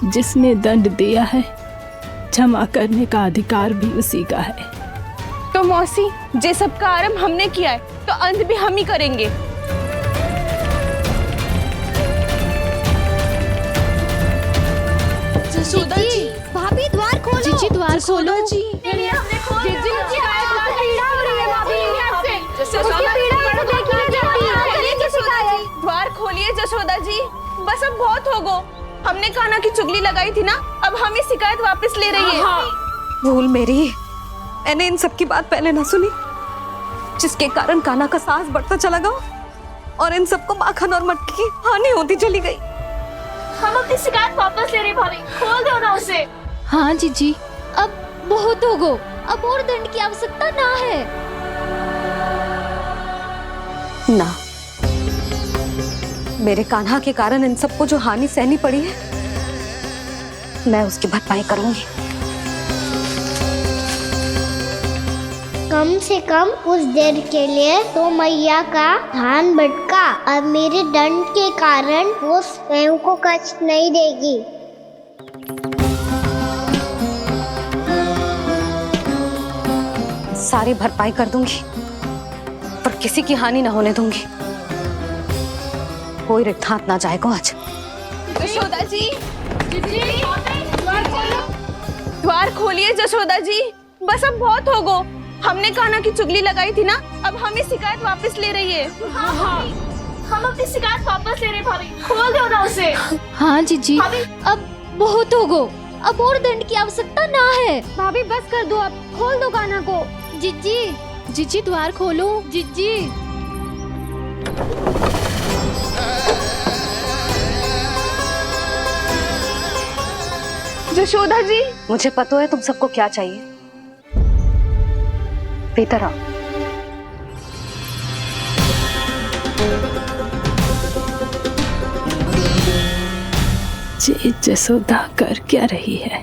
जिसने दंड दिया है क्षमा करने का अधिकार भी उसी का है। तो मौसी, जे सब का आरंभ हमने किया है तो अंत भी हम ही करेंगे। जसोदा जी, भाभी द्वार खोलो। जीजी द्वार खोलो। जी हमने खोल दिया। पीड़ा हो रही है भाभी। जसोदा द्वार खोलिए जसोदा जी, बस अब बहुत हो गो। हमने कान्हा की चुगली लगाई थी ना, अब हम ये शिकायत वापस ले रही है। भूल मेरी, मैंने इन सब की बात पहले ना सुनी, जिसके कारण कान्हा का साहस बढ़ता चला गया और इन सबको माखन और मटकी की हानि होती चली गई। हम अपनी शिकायत वापस ले रहे भाभी, खोल दो ना उसे। हाँ जीजी, अब बहुत हो गो, अब और दंड की आवश्यकता ना है। ना, मेरे कान्हा के कारण इन सबको जो हानि सहनी पड़ी है, मैं उसकी भरपाई करूंगी। कम से कम कुछ देर के लिए तो मैया का ध्यान भटका और मेरे दंड के कारण वो स्वयं को कष्ट नहीं देगी। सारी भरपाई कर दूंगी, पर किसी की हानि न होने दूंगी। कोई रिक्त हाथ ना जाएगा आज। जसोदा जी, द्वार खोलिए जसोदा जी, बस अब बहुत हो गो। हमने कान्हा की चुगली लगाई थी ना, अब हम ये शिकायत वापस ले रही है। हम अपनी शिकायत वापस ले रहे भाभी, खोल दो ना उसे। हाँ जीजी, अब बहुत हो गो, अब और दंड की आवश्यकता ना है। भाभी बस कर दो, अब खोल दो कान्हा को। जीजी, जीजी द्वार खोलो। जीजी, जसोदा जी, मुझे पता है तुम सबको क्या चाहिए। भीतर आओ। जी जसोदा कर क्या रही है?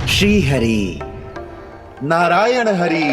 श्री हरि नारायण हरि।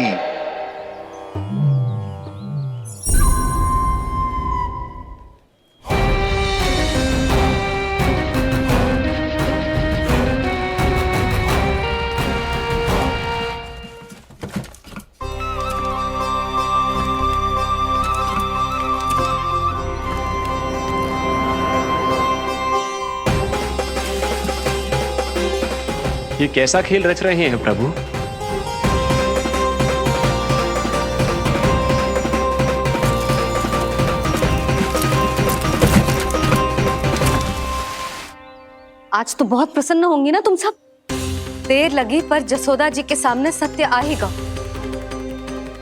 ये कैसा खेल रच रहे हैं प्रभु? आज तो बहुत प्रसन्न होंगी ना तुम सब। देर लगी पर जसोदा जी के सामने सत्य आएगा।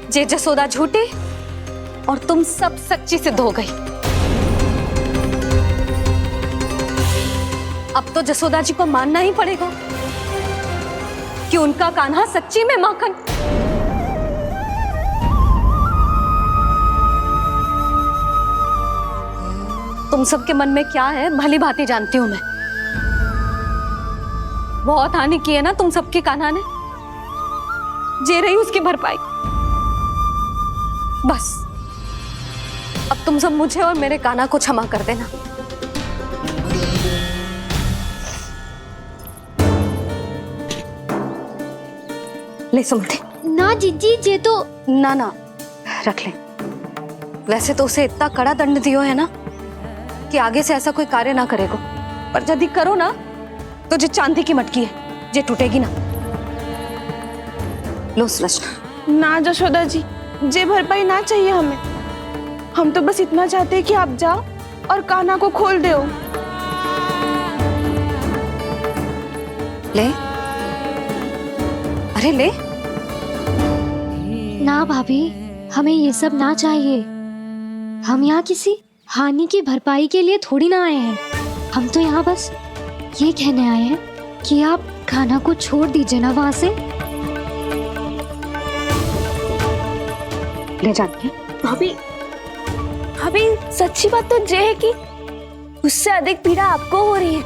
जे जसोदा झूठी और तुम सब सच्ची सिद्ध हो गई। अब तो जसोदा जी को मानना ही पड़ेगा कि उनका कान्हा सच्ची में माखन। तुम सबके मन में क्या है भली भांति जानती हूं मैं। बहुत हानि की है ना तुम सबके कान्हा ने, जे रही उसकी भरपाई। बस अब तुम सब मुझे और मेरे कान्हा को क्षमा कर देना। ले सुमति। ना जीजी, जे तो ना ना रख ले। वैसे तो उसे इतना कड़ा दंड दियो है ना कि आगे से ऐसा कोई कार्य ना करेगा, पर यदि करो ना तो जो चांदी की मटकी है जे टूटेगी ना। लो सुरक्षा। ना जशोदा जी, जे भरपाई ना चाहिए हमें। हम तो बस इतना चाहते हैं कि आप जाओ और कान्हा को खोल दो। ले, अरे ले। ना भाभी, हमें ये सब ना चाहिए। हम यहाँ किसी हानि की भरपाई के लिए थोड़ी ना आए हैं। हम तो यहाँ बस ये कहने आए हैं कि आप कान्हा को छोड़ दीजिए ना वहां से। ले जाती है। भाभी, भाभी सच्ची बात तो ये है कि उससे अधिक पीड़ा आपको हो रही है।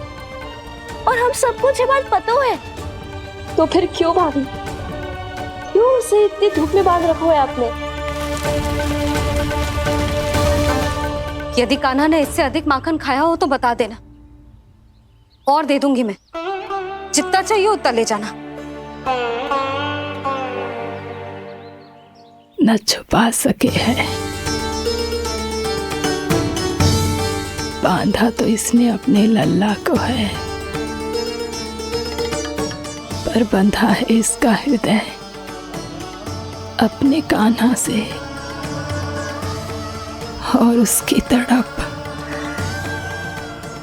और हम सबको ये बात पता है। तो फिर क्यों भाभी, क्यों उसे इतनी धूप में बांध रखा है आपने? यदि कान्हा ने इससे अधिक माखन खाया हो तो बता देना, और दे दूंगी मैं। जितना चाहिए उतना ले जाना। न छुपा सके हैं, बांधा तो इसने अपने लल्ला को है, पर बंधा है इसका हृदय अपने कान्हा से, और उसकी तड़प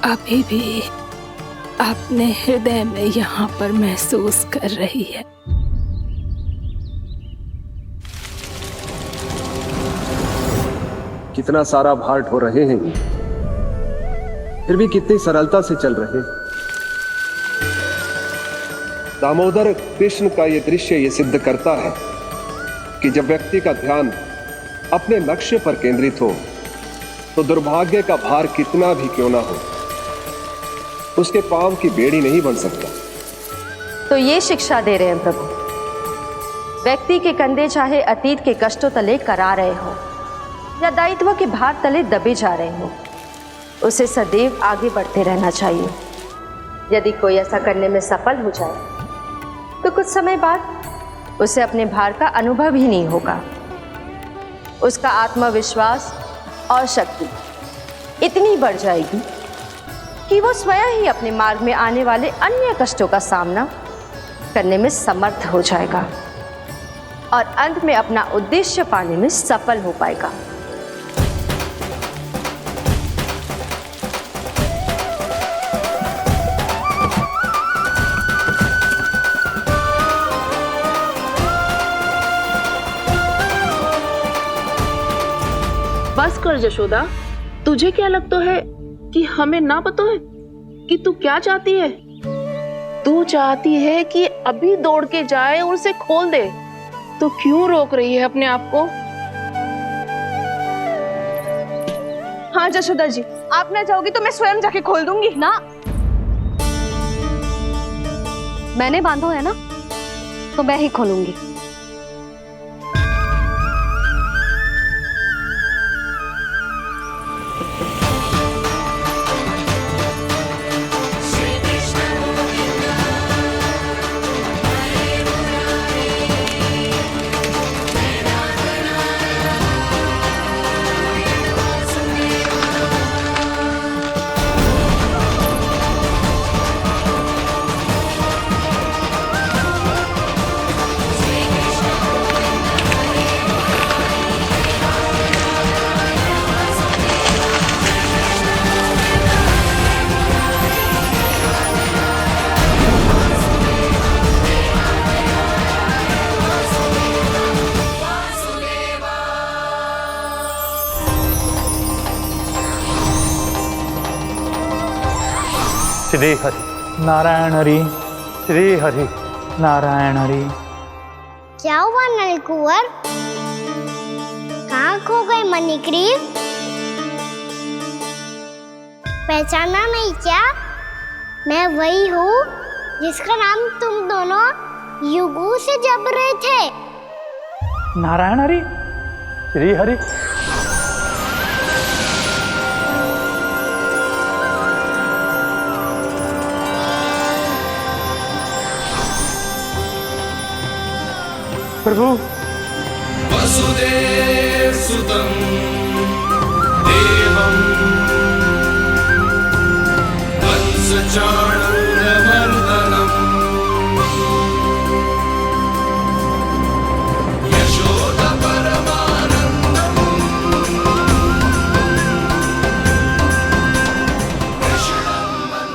अभी भी अपने हृदय में यहाँ पर महसूस कर रही है। कितना सारा भार ढो रहे हैं, फिर भी कितनी सरलता से चल रहे हैं। दामोदर कृष्ण का यह दृश्य ये सिद्ध करता है कि जब व्यक्ति का ध्यान अपने लक्ष्य पर केंद्रित हो तो दुर्भाग्य का भार कितना भी क्यों ना हो, उसके पांव की बेड़ी नहीं बन सकता। तो ये शिक्षा दे रहे हैं प्रभु, व्यक्ति के कंधे चाहे अतीत के कष्टों तले करा रहे हो या दायित्व के भार तले दबे जा रहे हो, उसे सदैव आगे बढ़ते रहना चाहिए। यदि कोई ऐसा करने में सफल हो जाए तो कुछ समय बाद उसे अपने भार का अनुभव ही नहीं होगा। उसका आत्मविश्वास और शक्ति इतनी बढ़ जाएगी कि वो स्वयं ही अपने मार्ग में आने वाले अन्य कष्टों का सामना करने में समर्थ हो जाएगा और अंत में अपना उद्देश्य पाने में सफल हो पाएगा। बस कर जशोदा, तुझे क्या लगता है कि हमें ना पता है कि तू क्या चाहती है? तू चाहती है कि अभी दौड़ के जाए और उसे खोल दे, तो क्यों रोक रही है अपने आप को? हाँ जशोदा जी, आप ना चाहोगी तो मैं स्वयं जाके खोल दूंगी। ना, मैंने बांधो है ना, तो मैं ही खोलूंगी। श्री हरि नारायण हरि, श्री हरि नारायण हरि। क्या हुआ नलकुंवर? कहाँ खो गए मणिग्रीव? पहचाना नहीं क्या? मैं वही हूँ जिसका नाम तुम दोनों युगों से जप रहे थे। नारायण हरि, श्री हरि। प्रभु वसुदेव सुतं देवं कंसचाणूरमर्दनम् यशोदा परमानंदम्।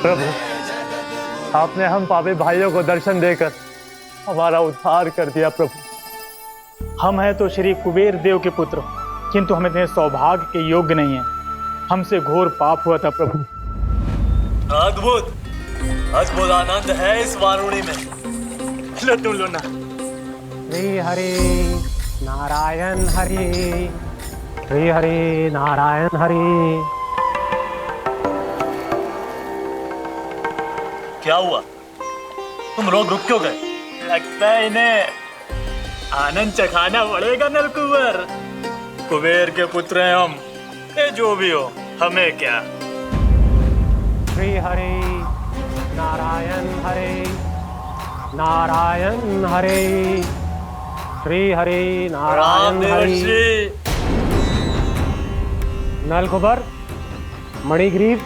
प्रभु, आपने हम पापी भाइयों को दर्शन देकर हमारा उद्धार कर दिया। प्रभु, हम हैं तो श्री कुबेर देव के पुत्र, किंतु हम इतने सौभाग्य के योग्य नहीं हैं। हमसे घोर पाप हुआ था प्रभु। अद्भुत अद्भुत आनंद है इस वारुणी में। लो तुम लो ना। श्री हरि नारायण हरि, श्री हरि नारायण हरि। क्या हुआ? तुम रोक रुक क्यों गए? लगता है इन्हें आनंद चखाना पड़ेगा नलकुबर। कुबेर के पुत्र हैं हम, ये जो भी हो हमें क्या। श्री हरि नारायण हरे नारायण हरे श्री हरि नारायण हरे। नलकुबर, मणिग्रीव,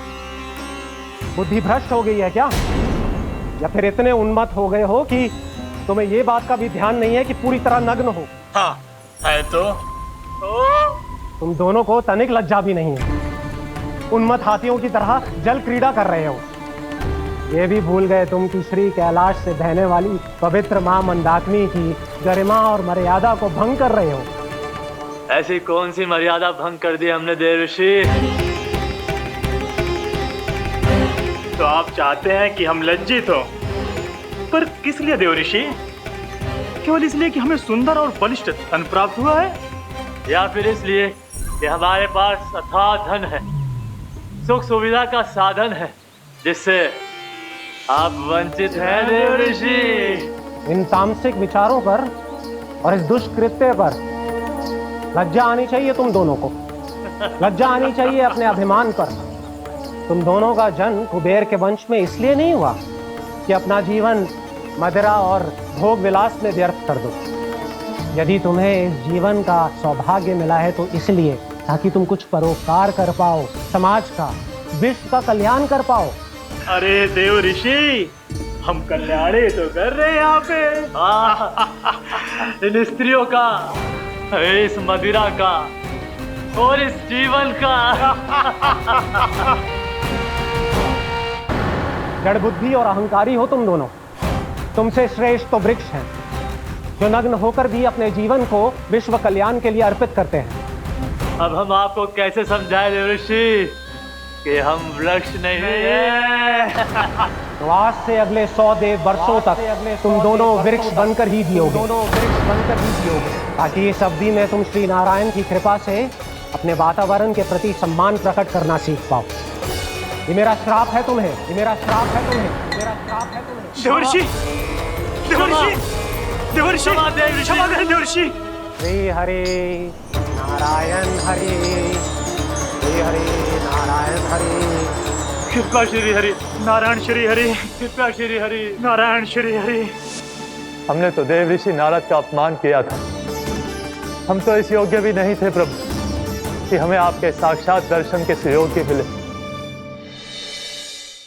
बुद्धि भ्रष्ट हो गई है क्या? या फिर इतने उन्मत्त हो गए हो कि तुम्हें ये बात का भी ध्यान नहीं है कि पूरी तरह नग्न हो? हाँ है तो तुम दोनों को तनिक लज्जा भी नहीं है। उन्मत्त हाथियों की तरह जल क्रीड़ा कर रहे हो। ये भी भूल गए तुम कि श्री कैलाश से बहने वाली पवित्र मां मंदाकिनी की गरिमा और मर्यादा को भंग कर रहे हो। ऐसी कौन सी मर्यादा भंग कर दी हमने देव ऋषि? तो आप चाहते हैं कि हम लज्जित हो, पर किस लिए देव ऋषि? केवल इसलिए कि हमें सुंदर और बलिष्ठ धन प्राप्त हुआ है, या फिर इसलिए कि हमारे पास अथाह धन है, सुख सुविधा का साधन है, जिससे आप वंचित हैं देव ऋषि? इन तामसिक विचारों पर और इस दुष्कृत्य पर लज्जा आनी चाहिए तुम दोनों को। लज्जा आनी चाहिए अपने अभिमान पर। तुम दोनों का जन्म कुबेर के वंश में इसलिए नहीं हुआ कि अपना जीवन मदिरा और भोग विलास में व्यर्थ कर दो। यदि तुम्हें इस जीवन का सौभाग्य मिला है तो इसलिए ताकि तुम कुछ परोपकार कर पाओ, समाज का, विश्व का कल्याण कर पाओ। अरे देव ऋषि, हम कल्याणी तो कर रहे हैं यहाँ पे। इन स्त्रियों का, इस मदिरा का और इस जीवन का। जड़ बुद्धि और अहंकारी हो तुम दोनों। तुमसे श्रेष्ठ तो वृक्ष हैं, जो नग्न होकर भी अपने जीवन को विश्व कल्याण के लिए अर्पित करते हैं। अब हम आपको कैसे समझाएं देव ऋषि कि हम वृक्ष नहीं हैं? तो आज से अगले 100 वर्षों तक तुम दोनों वृक्ष बनकर ही जियोगे। ताकि इस अवधि में तुम श्री नारायण की कृपा से अपने वातावरण के प्रति सम्मान प्रकट करना सीख पाओ। ये मेरा श्राप है तुम्हें, ये मेरा श्राप है तुम्हें, मेरा श्राप है तुम्हें। देवर्षि, देवर्षि, देवर्षि, क्षमा करें देवर्षि। श्री हरि नारायण हरि श्री हरि नारायण हरि कृपा श्री हरि नारायण श्री हरि कृपा श्री हरि नारायण श्री हरि। हमने तो देव ऋषि नारद का अपमान किया था। हम तो इस योग्य भी नहीं थे प्रभु कि हमें आपके साक्षात दर्शन के सुयोग्य मिले।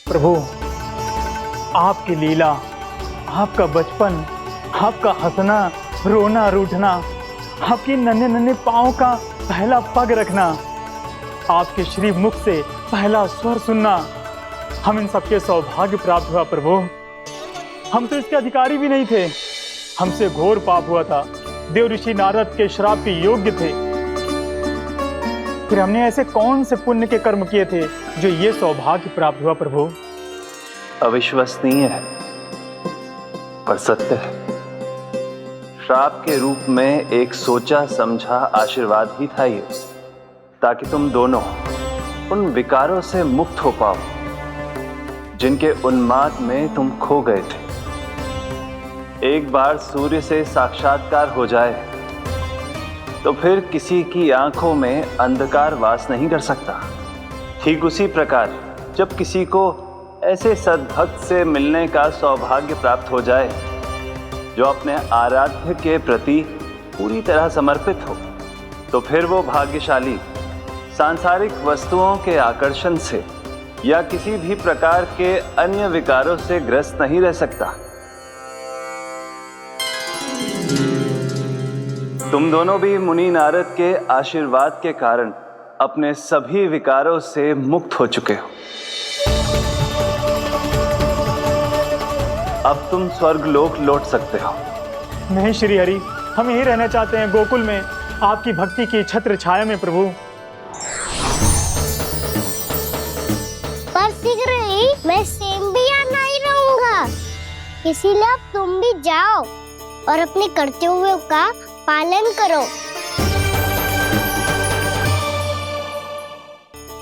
प्रभु, आपकी लीला, आपका बचपन, आपका हंसना, रोना, रूठना, आपकी नन्हे नन्हे पाँव का पहला पग रखना, आपके श्री मुख से पहला स्वर सुनना, हम इन सबके सौभाग्य प्राप्त हुआ प्रभु। हम तो इसके अधिकारी भी नहीं थे। हमसे घोर पाप हुआ था, देव ऋषि नारद के श्राप के योग्य थे। फिर हमने ऐसे कौन से पुण्य के कर्म किए थे जो ये सौभाग्य प्राप्त हुआ प्रभु? अविश्वसनीय है पर सत्य है। श्राप के रूप में एक सोचा समझा आशीर्वाद ही था ये, ताकि तुम दोनों उन विकारों से मुक्त हो पाओ जिनके उन्माद में तुम खो गए थे। एक बार सूर्य से साक्षात्कार हो जाए तो फिर किसी की आंखों में अंधकार वास नहीं कर सकता। ठीक उसी प्रकार जब किसी को ऐसे सद्भक्त से मिलने का सौभाग्य प्राप्त हो जाए जो अपने आराध्य के प्रति पूरी तरह समर्पित हो, तो फिर वो भाग्यशाली सांसारिक वस्तुओं के आकर्षण से या किसी भी प्रकार के अन्य विकारों से ग्रस्त नहीं रह सकता। तुम दोनों भी मुनि नारद के आशीर्वाद के कारण अपने सभी विकारों से मुक्त हो चुके हो। अब तुम स्वर्गलोक लौट सकते हो। नहीं श्री हरि, हम यहीं रहना चाहते हैं, गोकुल में, आपकी भक्ति की छत्र छाया में प्रभु। पर शीघ्र ही मैं सेम्बिया नहीं रहूंगा, इसीलिए अब तुम भी जाओ और अपने कर्तव्यों का पालन करो।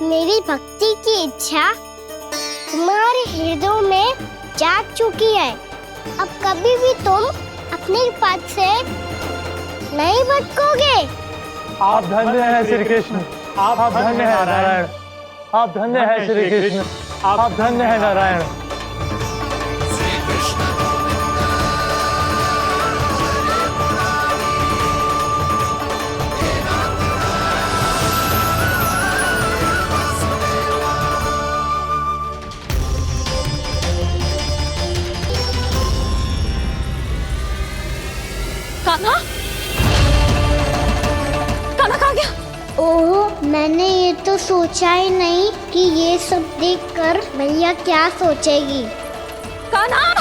मेरी भक्ति की इच्छा तुम्हारे हृदयों में जाग चुकी है। अब कभी भी तुम अपने पद से नहीं भटकोगे। आप धन्य हैं श्री कृष्ण, आप धन्य हैं नारायण, आप धन्य हैं श्री कृष्ण, आप धन्य हैं नारायण। कान्हा, कान्हा कहाँ गया? ओह, मैंने ये तो सोचा ही नहीं कि ये सब देखकर भैया क्या सोचेगी। कान्हा!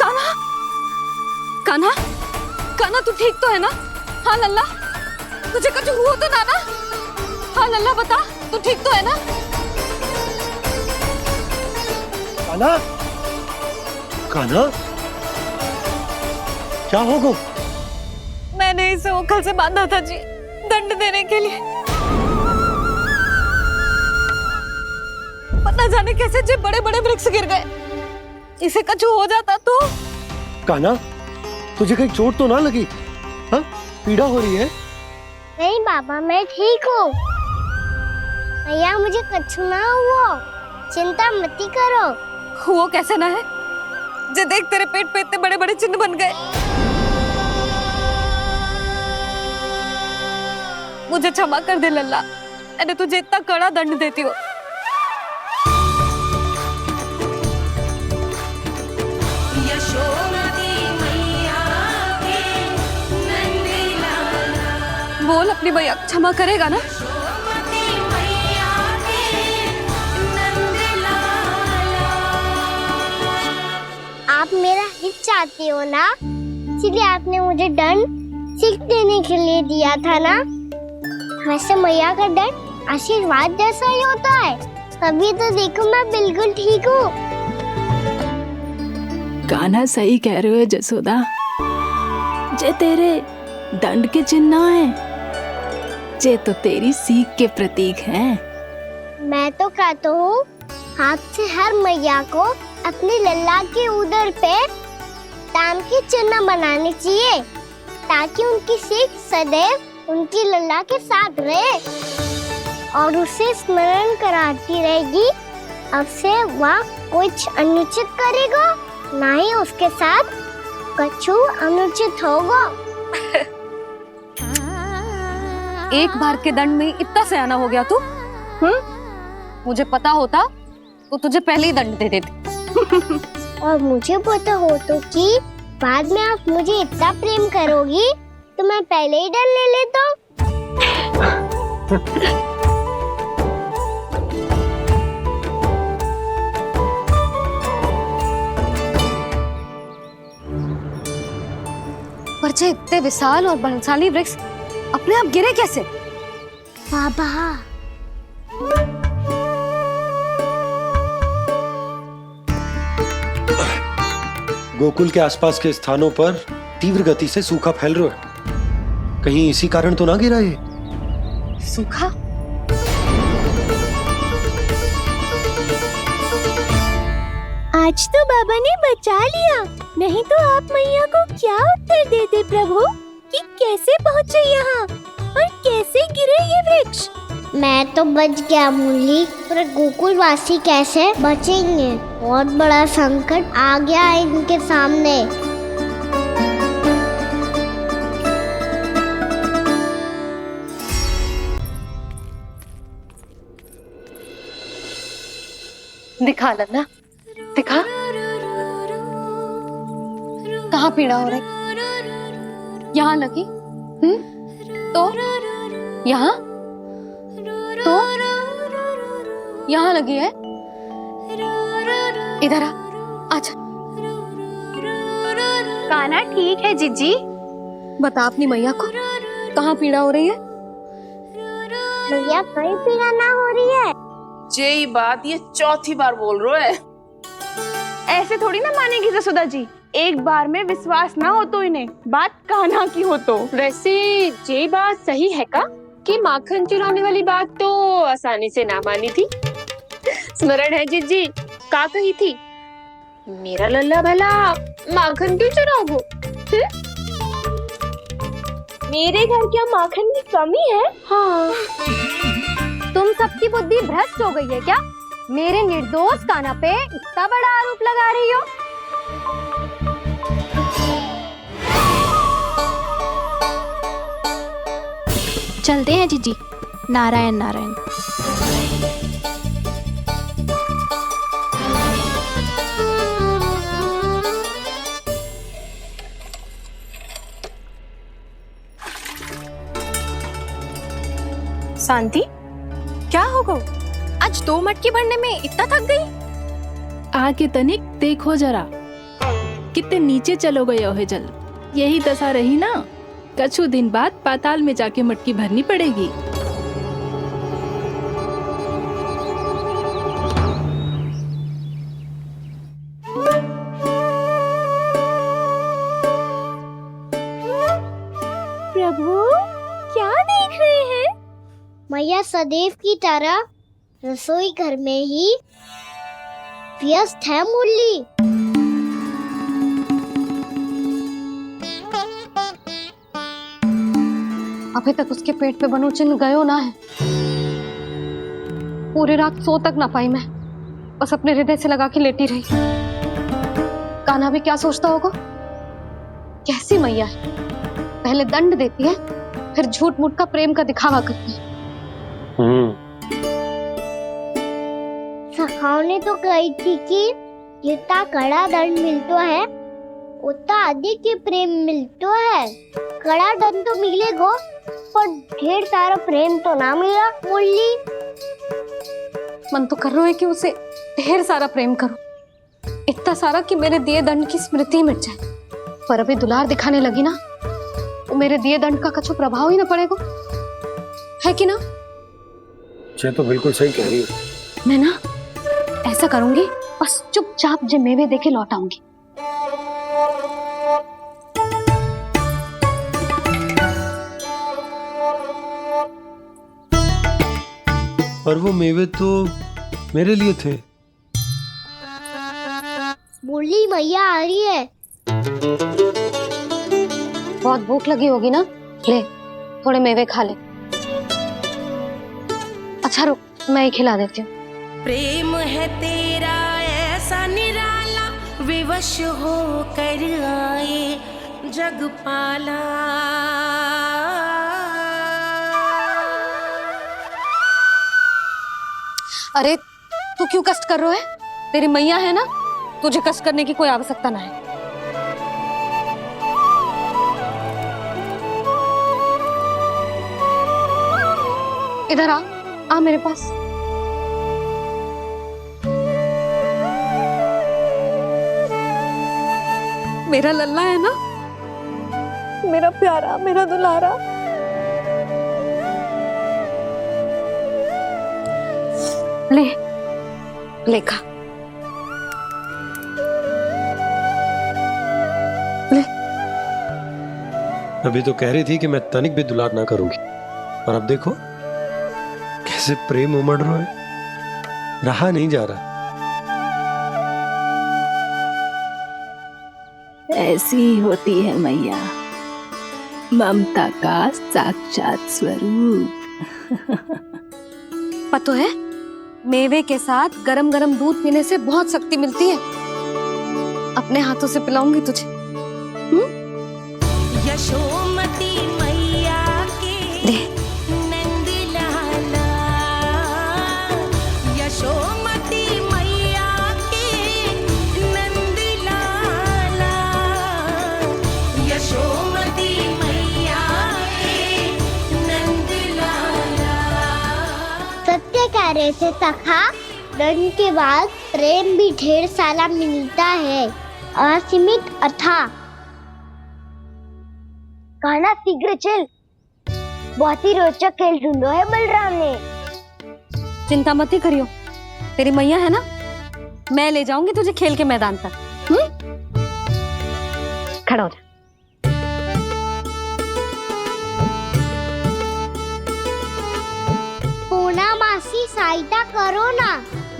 कान्हा! कान्हा! कान्हा तू ठीक तो है ना? हाँ लल्ला, तुझे कुछ हुआ तो ना? हाँ लल्ला बता, तू ठीक तो है ना? कान्हा, कान्हा, क्या होगा? मैंने इसे ओखल से बांधा था जी, दंड देने के लिए। पता जाने कैसे जो बड़े बड़े वृक्ष गिर गए। इसे कुछ हो जाता तो? कान्हा, तुझे कहीं चोट तो ना लगी? हाँ, पीड़ा हो रही है? नहीं बाबा, मैं ठीक हूँ। भैया मुझे कुछ ना हुआ, चिंता मत करो। वो कैसे ना है? जे देख तेरे पेट पे इतने बड़े बड़े चिन्ह बन गए। मुझे क्षमा कर दे लल्ला, मैंने तुझे इतना कड़ा दंड देती हूँ। बोल अपनी भैया क्षमा करेगा ना? आप मेरा हित चाहते हो ना, इसलिए आपने मुझे दंड सीख देने के लिए दिया था ना। वैसे मैया का दंड आशीर्वाद जैसा ही होता है। तभी तो देखो मैं बिल्कुल ठीक हूँ। कान्हा सही कह रहे हो जसोदा, जे तेरे दंड के चिन्ह है, जे तो तेरी सीख के प्रतीक हैं। मैं तो कहता हूँ हाथ से हर मैया को अपनी लल्ला के उदर पे ताम के चिन्ह बनाने चाहिए, ताकि उनकी सीख सदैव उनकी लल्ला के साथ रहे और उसे स्मरण कराती रहेगी। अब से वह कुछ अनुचित करेगा, ना ही उसके साथ कुछ अनुचित होगा। एक बार के दंड में इतना सयाना हो गया तू? मुझे पता होता तो तुझे पहले ही दंड दे देती। और मुझे पता हो तो कि बाद में आप मुझे इतना प्रेम करोगी तो मैं पहले ही दंड ले लेता हूँ। पर जे इतने विशाल और बलशाली वृक्ष अपने आप गिरे कैसे? बाबा, गोकुल के आसपास के स्थानों पर तीव्र गति से सूखा फैल रहा है। कहीं इसी कारण तो ना गिरा ये? सूखा? आज तो बाबा ने बचा लिया, नहीं तो आप मैया को क्या उत्तर देते प्रभु कि कैसे पहुँचे यहाँ और कैसे गिरे ये वृक्ष। मैं तो बच गया मुरली, पर गोकुल वासी कैसे बचेंगे? बहुत बड़ा संकट आ गया है इनके सामने। दिखा लल्ला, दिखा। कहाँ पीड़ा हो रही? यहाँ लगी? तो यहाँ? तो यहाँ लगी है? इधर आ, आजा। कान्हा ठीक है जीजी। बता अपनी मैया को कहाँ पीड़ा हो रही है? मैया कहीं पीड़ा ना हो रही है। ये बात ये चौथी बार बोल रहे है। ऐसे थोड़ी ना मानेगी जसोदा जी, एक बार में विश्वास ना हो तो इन्हें, बात कान्हा की हो तो। वैसे ये बात सही है का कि माखन चुराने वाली बात तो आसानी से ना मानी थी। स्मरण है जीजी का कही थी, मेरा लल्ला भला माखन क्यों चुराओगे? मेरे घर क्या माखन की कमी है? हाँ, तुम सबकी बुद्धि भ्रष्ट हो गई है क्या? मेरे निर्दोष कान्हा पे इतना बड़ा आरोप लगा रही हो? चलते हैं जीजी। नारायण नारायण। शांति, क्या हो गो? आज 2 मटकी भरने में इतना थक गई? आके तनिक देखो जरा, कितने नीचे चलो गए हो जल। यही दशा रही ना, कछु दिन बाद पाताल में जाके मटकी भरनी पड़ेगी। प्रभु क्या देख रहे हैं? मैया सदैव की तरह रसोई घर में ही व्यस्त है मुरली। अभी तक उसके पेट पे बनो चिन्ह गयो ना है। पूरी रात सो तक ना पाई मैं, बस अपने हृदय से लगा के लेटी रही। कान्हा भी क्या सोचता होगा, कैसी मैया है, पहले दंड देती है फिर झूठ मूठ का प्रेम का दिखावा करती है। सखाओ ने तो कही थी कि जितना कड़ा दंड मिलता है उतना अधिक ही प्रेम मिलता है। कड़ा दंड तो मिलेगा पर ढेर सारा प्रेम तो ना मिला मुरली। मन तो कर रहा है कि उसे ढेर सारा प्रेम करो, इतना सारा कि मेरे दिए दंड की स्मृति मिट जाए। पर अभी दुलार दिखाने लगी ना, तो मेरे दिए दंड का कछु प्रभाव ही ना पड़ेगा, है कि ना? ये तो बिल्कुल सही कह रही हो। मैं ना ऐसा करूंगी, बस चुपचाप जे मेवे देखे लौट आऊंगी। पर वो मेवे तो मेरे लिए थे। मुरली मैया आ रही है। बहुत भूख लगी होगी ना, ले थोड़े मेवे खा ले। अच्छा रुक, मैं ही खिला देती हूँ। प्रेम है तेरा ऐसा निराला, विवश हो कर आए जग पाला। अरे तू क्यों कष्ट कर रहा है? तेरी मैया है ना, तुझे कष्ट करने की कोई आवश्यकता ना है। इधर आ मेरे पास। मेरा लल्ला है ना, मेरा प्यारा, मेरा दुलारा। ले ले खा, ले। अभी तो कह रही थी कि मैं तनिक भी दुलार ना करूंगी, और अब देखो कैसे प्रेम उमड़ रहा है, रहा नहीं जा रहा। ऐसी ही होती है मैया, ममता का साक्षात स्वरूप। पता है, मेवे के साथ गरम गरम दूध पीने से बहुत शक्ति मिलती है। अपने हाथों से पिलाऊंगी तुझे। यशोमती मैया के नंद लाला, यशोमती मैया के नंद लाला, यशोमती मैया के नंद लाला। सत्य कह रहे थे सखा, दंड के बाद प्रेम भी ढेर सारा मिलता है, असीमित अथाह। कान्हा शीघ्र चल, बहुत ही रोचक खेल ढूंढो है बलराम ने। चिंता मत ही करियो, तेरी मैया है ना, मैं ले जाऊंगी तुझे खेल के मैदान तक। खड़ा हो जा। सहायता करो ना,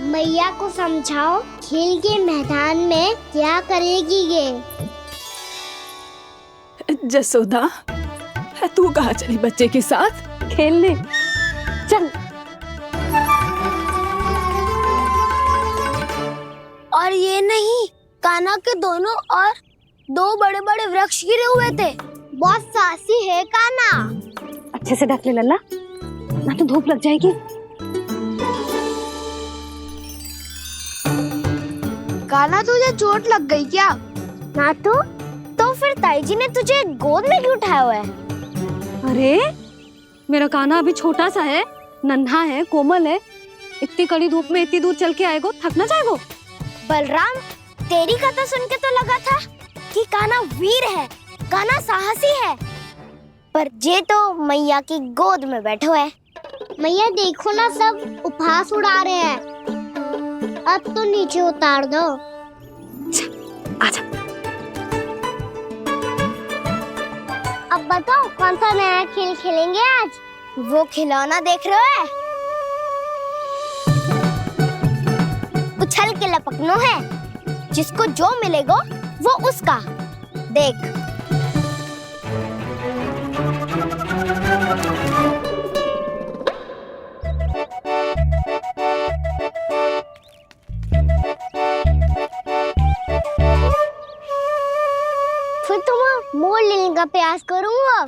मैया को समझाओ खेल के मैदान में क्या करेगी ये। जसोदा, तू कहाँ चली बच्चे के साथ खेलने? चल। और ये नहीं, कान्हा के दोनों और 2 बड़े बड़े वृक्ष गिरे हुए थे। बहुत साहसी है कान्हा। अच्छे से ढक ले लल्ला, ना तो धूप लग जाएगी। कान्हा, तुझे चोट लग गई क्या? ना तो फिर ताई जी ने तुझे गोद में क्यों उठाया हुआ है? अरे मेरा कान्हा अभी छोटा सा है, नन्हा है, कोमल है। इतनी कड़ी धूप में इतनी दूर चल के आएगो, थक ना जाएगो। बलराम, तेरी कथा सुन के तो लगा था कि कान्हा वीर है, कान्हा साहसी है, पर जे तो मैया की गोद में बैठो है। मैया देखो ना, सब उपहास उड़ा रहे हैं। अब तो नीचे उतार दो। आजा। अब बताओ कौन सा नया खेल खेलेंगे आज? वो खिलौना देख रहे हो? उछल के लपकनो है, जिसको जो मिलेगा वो उसका। देख। फिर तुम मोड़ लेने का प्रयास करूंगा।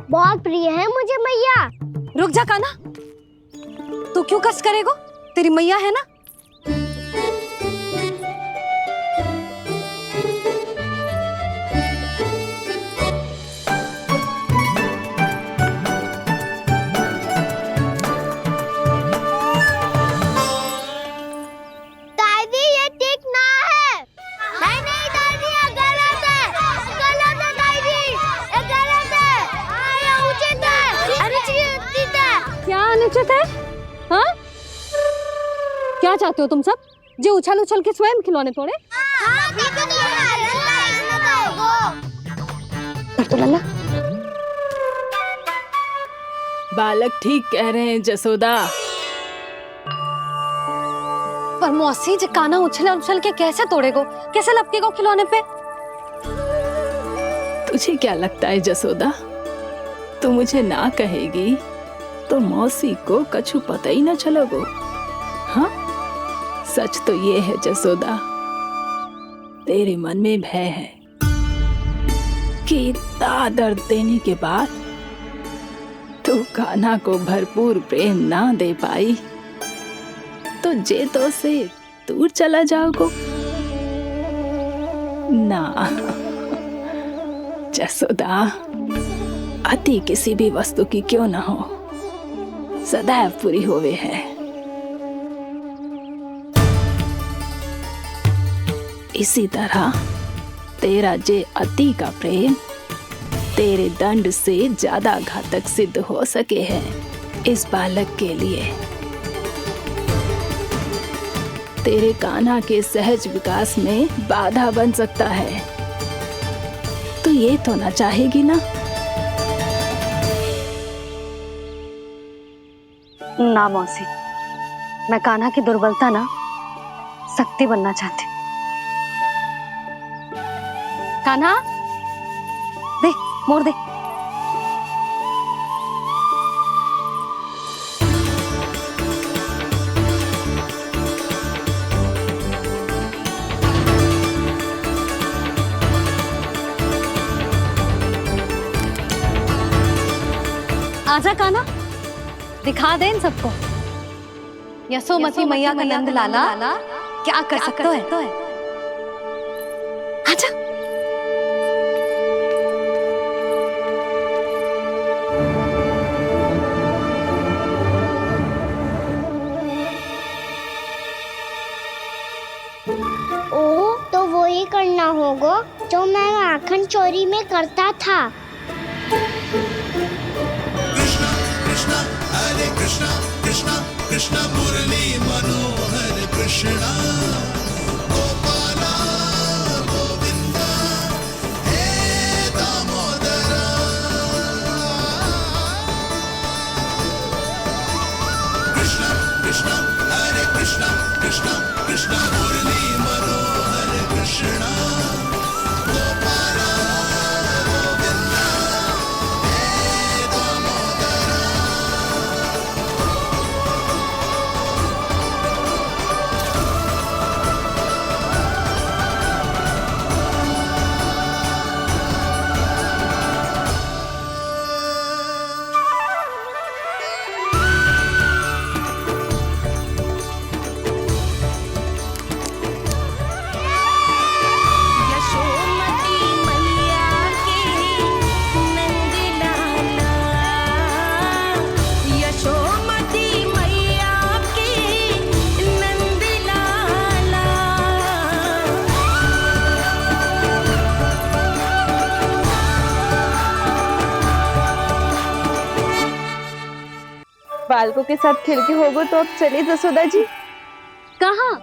बहुत प्रिय है मुझे मैया। रुक जा कान्हा, तू क्यों कष्ट करेगो? तेरी मैया है ना। दादी, ये ठीक ना है। नहीं दादी, ये गलत है। गलत है दादी, ये गलत है। ये उचित है, अनुचित है। क्या अनुचित है? हाँ? क्या चाहते हो तुम सब? जो उछल उछल के स्वयं खिलौने तोड़े? तो लल्ला, बालक ठीक कह रहे हैं जसोदा। पर मौसी, जे कान्हा उछल उछल के कैसे तोड़ेगो, कैसे लपकेगो खिलौने पे? तुझे क्या लगता है जसोदा, तू मुझे ना कहेगी तो मौसी को कछु पता ही न चलोगो। हाँ, सच तो ये है जसोदा, तेरे मन में भय है कि इतना दर्द देने के बाद तू कान्हा को भरपूर प्रेम ना दे पाई तो जे तो से दूर चला जाओगो ना। जसोदा, अति किसी भी वस्तु की क्यों ना हो, सदैव पूरी होवे है। इसी तरह तेरा जे अति का प्रेम तेरे दंड से ज्यादा घातक सिद्ध हो सके है इस बालक के लिए। तेरे कान्हा के सहज विकास में बाधा बन सकता है। तो ये तो ना चाहेगी ना? ना मौसी, मैं कान्हा की दुर्बलता ना शक्ति बनना चाहती। कान्हा, दे, मोड़ दे। आजा कान्हा, दिखा दे इन सबको यशोमती मैया का नंद लाला क्या कर सकता है। आजा। ओ, तो वो ही करना होगा जो मैं माखन चोरी में करता था। कृष्णा हरे कृष्णा कृष्णा कृष्णा मुरली मनोहर कृष्णा गोपाला गोविंदा हे दामोदरा। बालकों के साथ खेल के होगो तो अब चले जसोदा जी। कहाँ?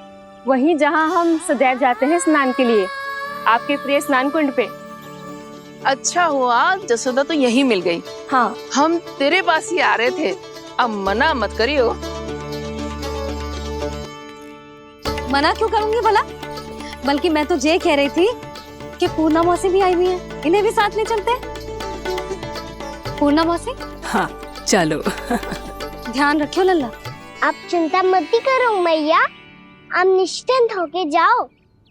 वहीं जहाँ हम सदैव जाते हैं स्नान के लिए, आपके प्रिय स्नान कुंड पे। अच्छा हुआ जसोदा तो यहीं मिल गई। हाँ, हम तेरे पास ही आ रहे थे, अब मना मत करियो। मना क्यों करूंगी भला? बल्कि मैं तो ये कह रही थी कि पूर्णा मौसी भी आई हुई है, इन्हें भी साथ ले चलते। पूर्णा मौसी, हाँ चलो। ध्यान रखियो लल्ला। आप चिंता मत करो मैया, आप निश्चिंत होके जाओ,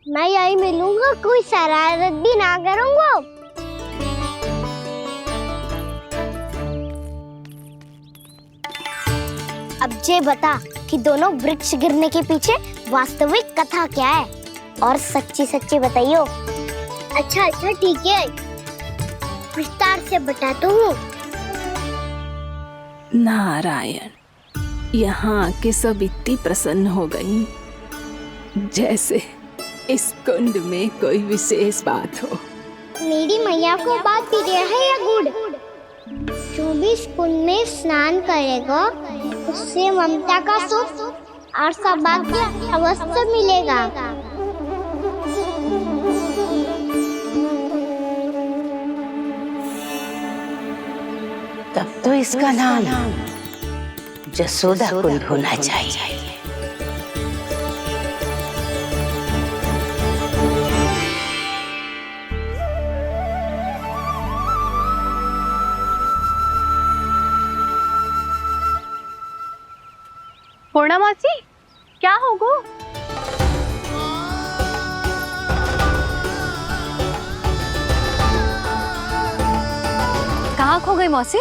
मैं यही मिलूंगा, कोई शरारत भी ना करूंगा। अब ये बता कि दोनों वृक्ष गिरने के पीछे वास्तविक कथा क्या है, और सच्ची सच्ची बताइयो। अच्छा अच्छा ठीक है, विस्तार से बताता हूँ। नारायण, यहाँ के सब इतनी प्रसन्न हो गई जैसे इस कुंड में कोई विशेष बात हो। मेरी मैया को बात प्रिय है या गुड़? जो भी इस कुंड में स्नान करेगा उससे ममता का सुख और सौभाग्य अवश्य मिलेगा। तब तो इसका नाम जसोदा कुंड होना चाहिए। पूर्णा मौसी, क्या होगो? कहाँ खो गई मौसी?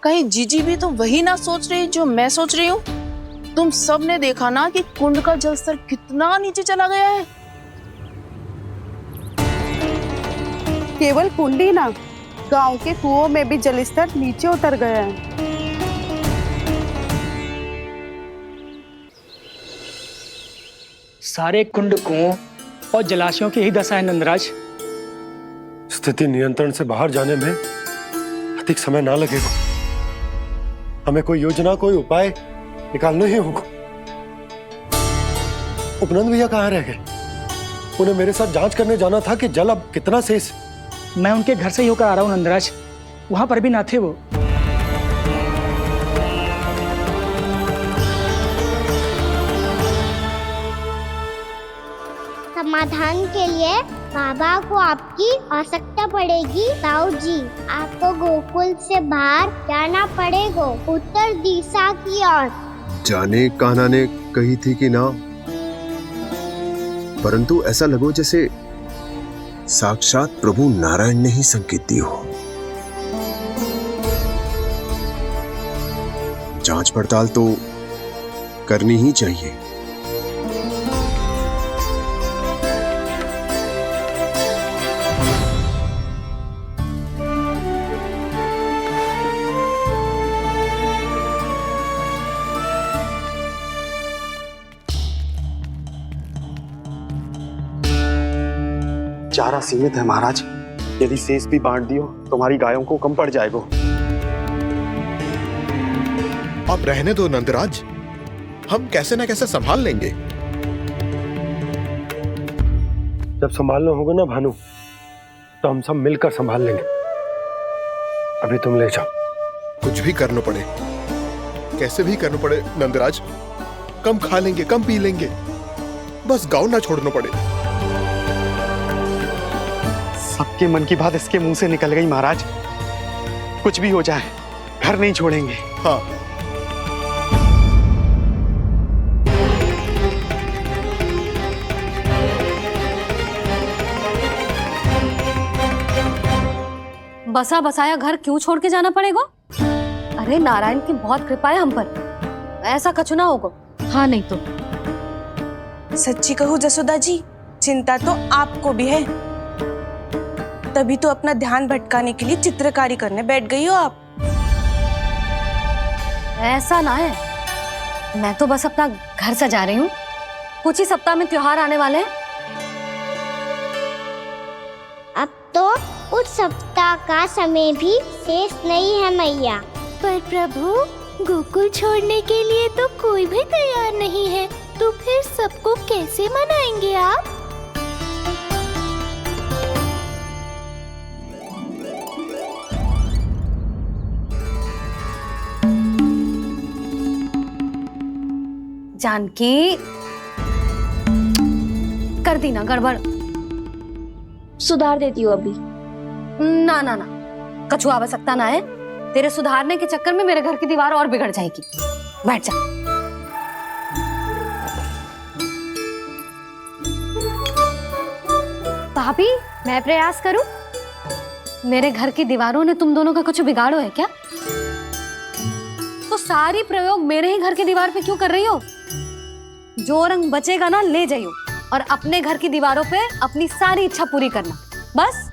कहीं जीजी भी तो वही ना सोच रही जो मैं सोच रही हूँ? तुम सब ने देखा ना कि कुंड का जलस्तर कितना नीचे चला गया है। केवल कुंड ही ना, गांव के कुओं में भी जलस्तर नीचे उतर गया है। सारे कुंड कुओं और जलाशयों की ही दशा है नंदराज। स्थिति नियंत्रण से बाहर जाने में अधिक समय ना लगेगा। हमें कोई योजना, कोई उपाय निकालना ही होगा। उपनंद भैया कहाँ रह गए? उन्हें मेरे साथ जांच करने जाना था कि जल अब कितना शेष। मैं उनके घर से ही होकर आ रहा हूँ नंदराज, वहां पर भी ना थे वो। समाधान के लिए बाबा को आपकी आवश्यकता पड़ेगी। ताऊ जी, आपको गोकुल से बाहर जाना पड़ेगा, उत्तर दिशा की ओर। जाने कान्हा ने कही थी कि ना, परंतु ऐसा लगो जैसे साक्षात प्रभु नारायण ने ही संकेत दी हो। जांच पड़ताल तो करनी ही चाहिए। चारा सीमित है महाराज, यदि शेष भी बांट दियो तो हमारी गायों को कम पड़ जाएगा। अब रहने दो नंदराज, हम कैसे न कैसे संभाल लेंगे। जब संभालना होगा ना भानु, तो हम सब मिलकर संभाल लेंगे। अभी तुम ले जाओ। कुछ भी करना पड़े, कैसे भी करना पड़े नंदराज, कम खा लेंगे, कम पी लेंगे, बस गांव ना छोड़ना पड़े। सबके मन की बात इसके मुंह से निकल गई महाराज। कुछ भी हो जाए घर नहीं छोड़ेंगे। हाँ, बसा बसाया घर क्यों छोड़ के जाना पड़ेगा? अरे नारायण की बहुत कृपा है हम पर, ऐसा कछु ना होगा। हाँ नहीं तो सच्ची कहूँ जसोदा जी, चिंता तो आपको भी है, तभी तो अपना ध्यान भटकाने के लिए चित्रकारी करने बैठ गई हो आप। ऐसा ना है, मैं तो बस अपना घर सजा रही हूँ। कुछ ही सप्ताह में त्योहार आने वाले हैं। अब तो उस सप्ताह का समय भी शेष नहीं है मैया। पर प्रभु, गोकुल छोड़ने के लिए तो कोई भी तैयार नहीं है, तो फिर सबको कैसे मनाएंगे आप? जानकी, कर दी ना गड़बड़। सुधार देती हूँ अभी। ना ना ना, कछु आवश्यकता ना है। तेरे सुधारने के चक्कर में मेरे घर की दीवार और बिगड़ जाएगी। बैठ जा। भाभी, मैं प्रयास करूं? मेरे घर की दीवारों ने तुम दोनों का कुछ बिगाड़ो है क्या? तो सारी प्रयोग मेरे ही घर की दीवार पे क्यों कर रही हो? जो रंग बचेगा ना ले जाइयो, और अपने घर की दीवारों पे अपनी सारी इच्छा पूरी करना, बस।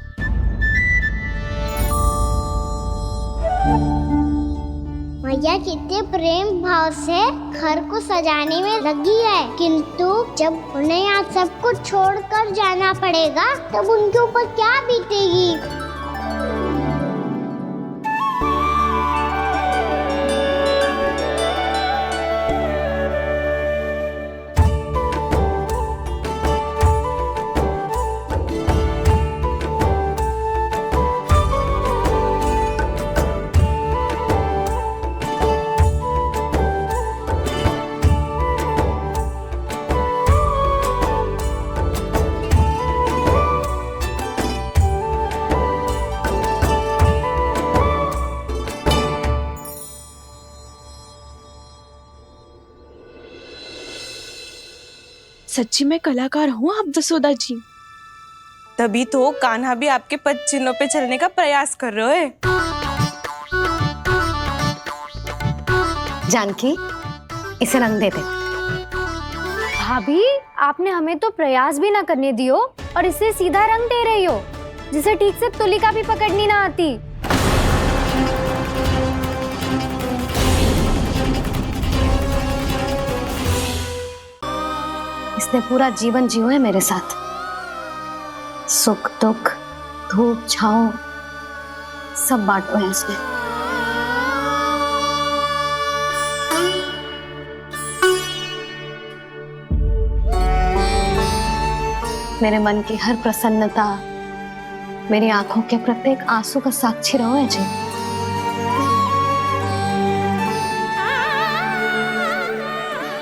मैया कितने प्रेम भाव से घर को सजाने में लगी है, किंतु जब उन्हें यहाँ सब कुछ छोड़कर जाना पड़ेगा तब उनके ऊपर क्या बीतेगी? सच्ची में कलाकार हूँ आप जसोदा जी। तभी तो कान्हा भी आपके पद चिन्हों पे चलने का प्रयास कर रहे है। जानकी, इसे रंग दे दे। भाभी, आपने हमें तो प्रयास भी ना करने दियो और इसे सीधा रंग दे रही हो, जिसे ठीक से तुलिका भी पकड़नी ना आती। इसने पूरा जीवन जियो है मेरे साथ। सुख दुख, धूप छांव सब बांटो है इसने। मेरे मन की हर प्रसन्नता, मेरी आंखों के प्रत्येक आंसू का साक्षी रहो है जी।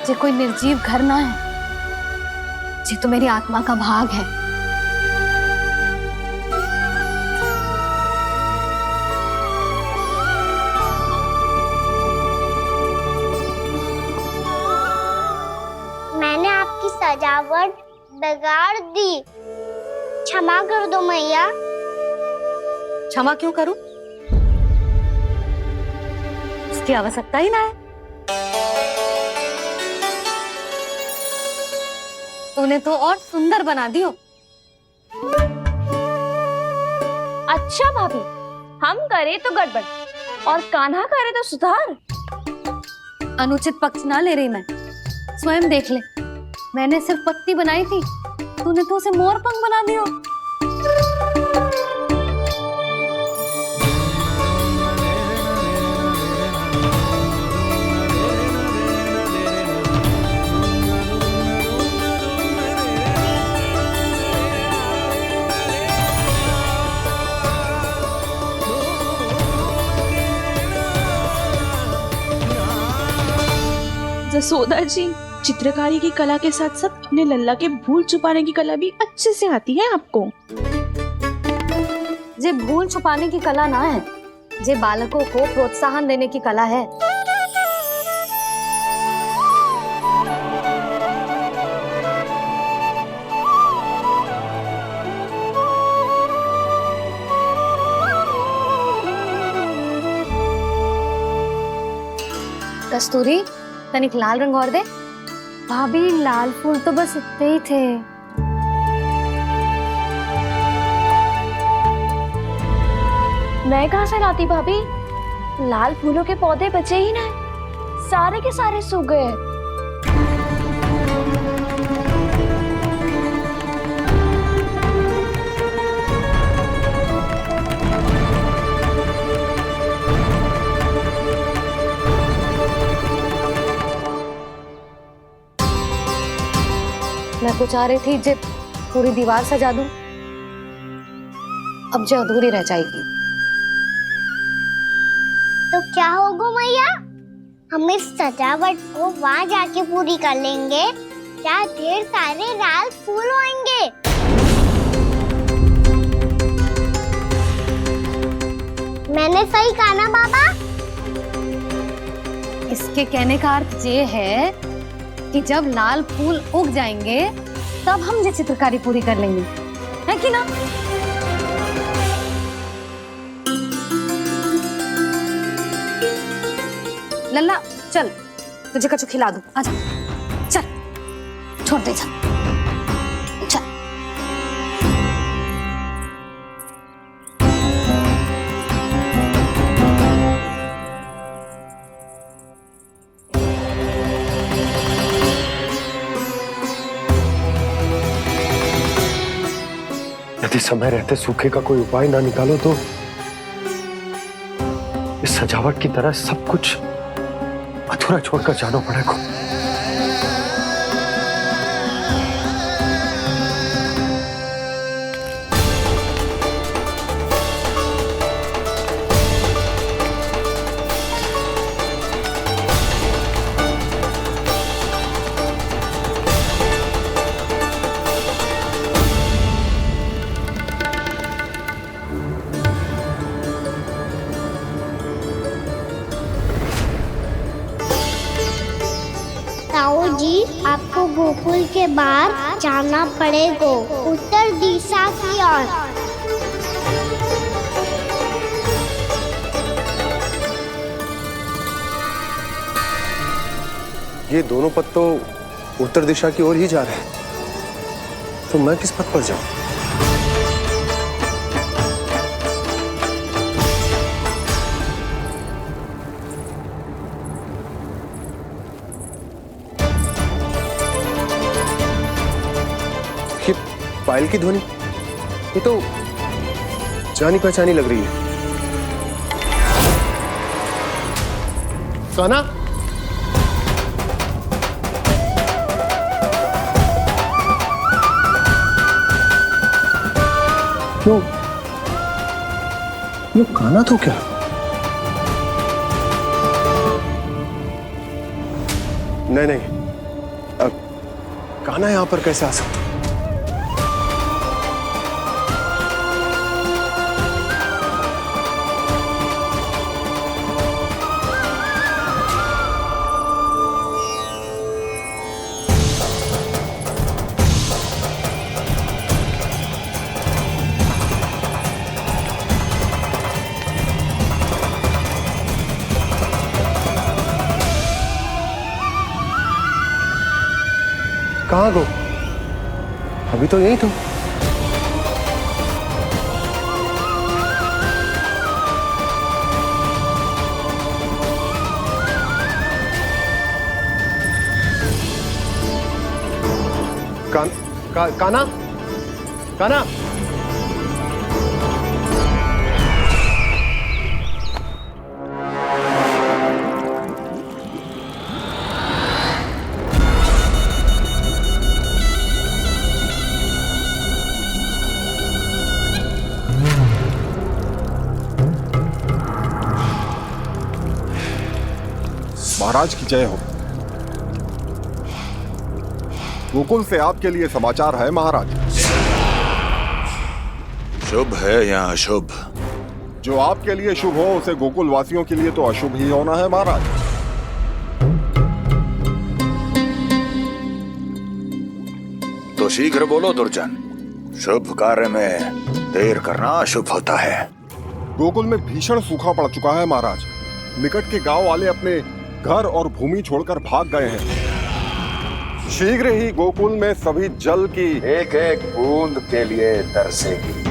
जे कोई निर्जीव घर ना है, जी तो मेरी आत्मा का भाग है। मैंने आपकी सजावट बिगाड़ दी, क्षमा कर दो मैया। क्षमा क्यों करूं? इसकी आवश्यकता ही ना है। तूने तो और सुंदर बना दियो। अच्छा भाभी, हम करे तो गड़बड़ और कान्हा करे तो सुधार। अनुचित पक्ष ना ले रही मैं, स्वयं देख ले। मैंने सिर्फ पत्ती बनाई थी, तूने तो उसे मोर पंख बना दियो। जसोदा जी, चित्रकारी की कला के साथ साथ अपने लल्ला के भूल छुपाने की कला भी अच्छे से आती है आपको। जे भूल छुपाने की कला ना है, जे बालकों को प्रोत्साहन देने की कला है। कस्तूरी, तनिक लाल रंग और दे। भाभी, लाल फूल तो बस इतने ही थे। मैं कहाँ से लाती भाभी? लाल फूलों के पौधे बचे ही ना, सारे के सारे सूख गए। मैं तो चाह रही थी जे पूरी दीवार सजा दूं, अब जो अधूरी रह जाएगी। तो क्या होगा मैया, हम इस सजावट को वहाँ जाके पूरी कर लेंगे, जहाँ ढेर सारे लाल फूल होंगे। मैंने सही कहा ना बाबा? इसके कहने का अर्थ ये है कि जब लाल फूल उग जाएंगे तब हम ये चित्रकारी पूरी कर लेंगे, है कि ना? लल्ला चल, तुझे कछु खिला दूं, आजा, चल, छोड़ दे, चल। यदि समय रहते सूखे का कोई उपाय ना निकालो तो इस सजावट की तरह सब कुछ अधूरा छोड़कर जाना पड़ेगा। ताऊ जी, आपको गोकुल के बाहर जाना पड़ेगा, उत्तर दिशा की ओर। ये दोनों पथ तो उत्तर दिशा की ओर ही जा रहे हैं, तो मैं किस पथ पर जाऊं? ये पायल की ध्वनि, ये तो जानी पहचानी लग रही है। कान्हा, क्यों? ये कान्हा तो क्या? नहीं नहीं, अब कान्हा यहां पर कैसे आ सकता? कहाँ गो? अभी तो यही तो। कान्हा, कान्हा, महाराज की जय हो। गोकुल से आपके लिए समाचार है महाराज। शुभ है या अशुभ? जो आपके लिए शुभ हो उसे गोकुल वासियों के लिए तो अशुभ ही होना है महाराज। तो शीघ्र बोलो दुर्जन, शुभ कार्य में देर करना अशुभ होता है। गोकुल में भीषण सूखा पड़ चुका है महाराज। निकट के गांव वाले अपने घर और भूमि छोड़कर भाग गए हैं। शीघ्र ही गोकुल में सभी जल की एक एक बूंद के लिए तरसेगी।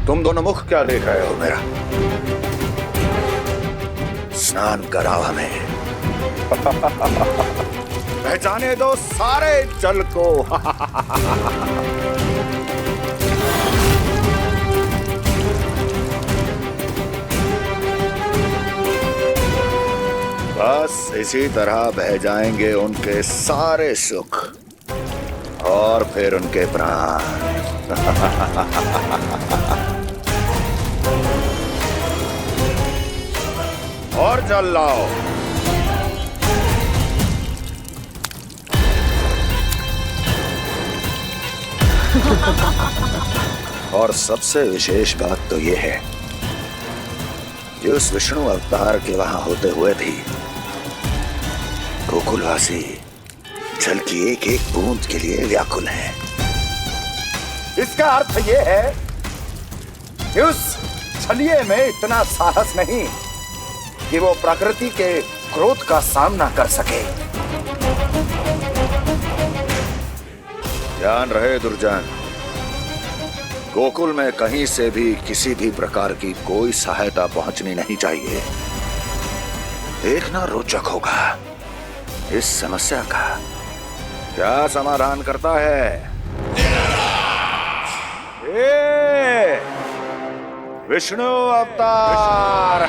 तुम दोनों मुख क्या देख रहे हो मेरा? स्नान कराओ हमें। पहचाने दो सारे जल को। बस इसी तरह बह जाएंगे उनके सारे सुख और फिर उनके प्राण। और जल लाओ। और सबसे विशेष बात तो ये है कि उस विष्णु अवतार के वहां होते हुए भी गोकुलवासी जल की एक एक बूंद के लिए व्याकुल है। इसका अर्थ ये है कि उस छलिए में इतना साहस नहीं कि वो प्रकृति के क्रोध का सामना कर सके। ध्यान रहे दुर्जन, गोकुल में कहीं से भी किसी भी प्रकार की कोई सहायता पहुंचनी नहीं चाहिए। देखना रोचक होगा इस समस्या का क्या समाधान करता है। ए, विष्णु अवतार।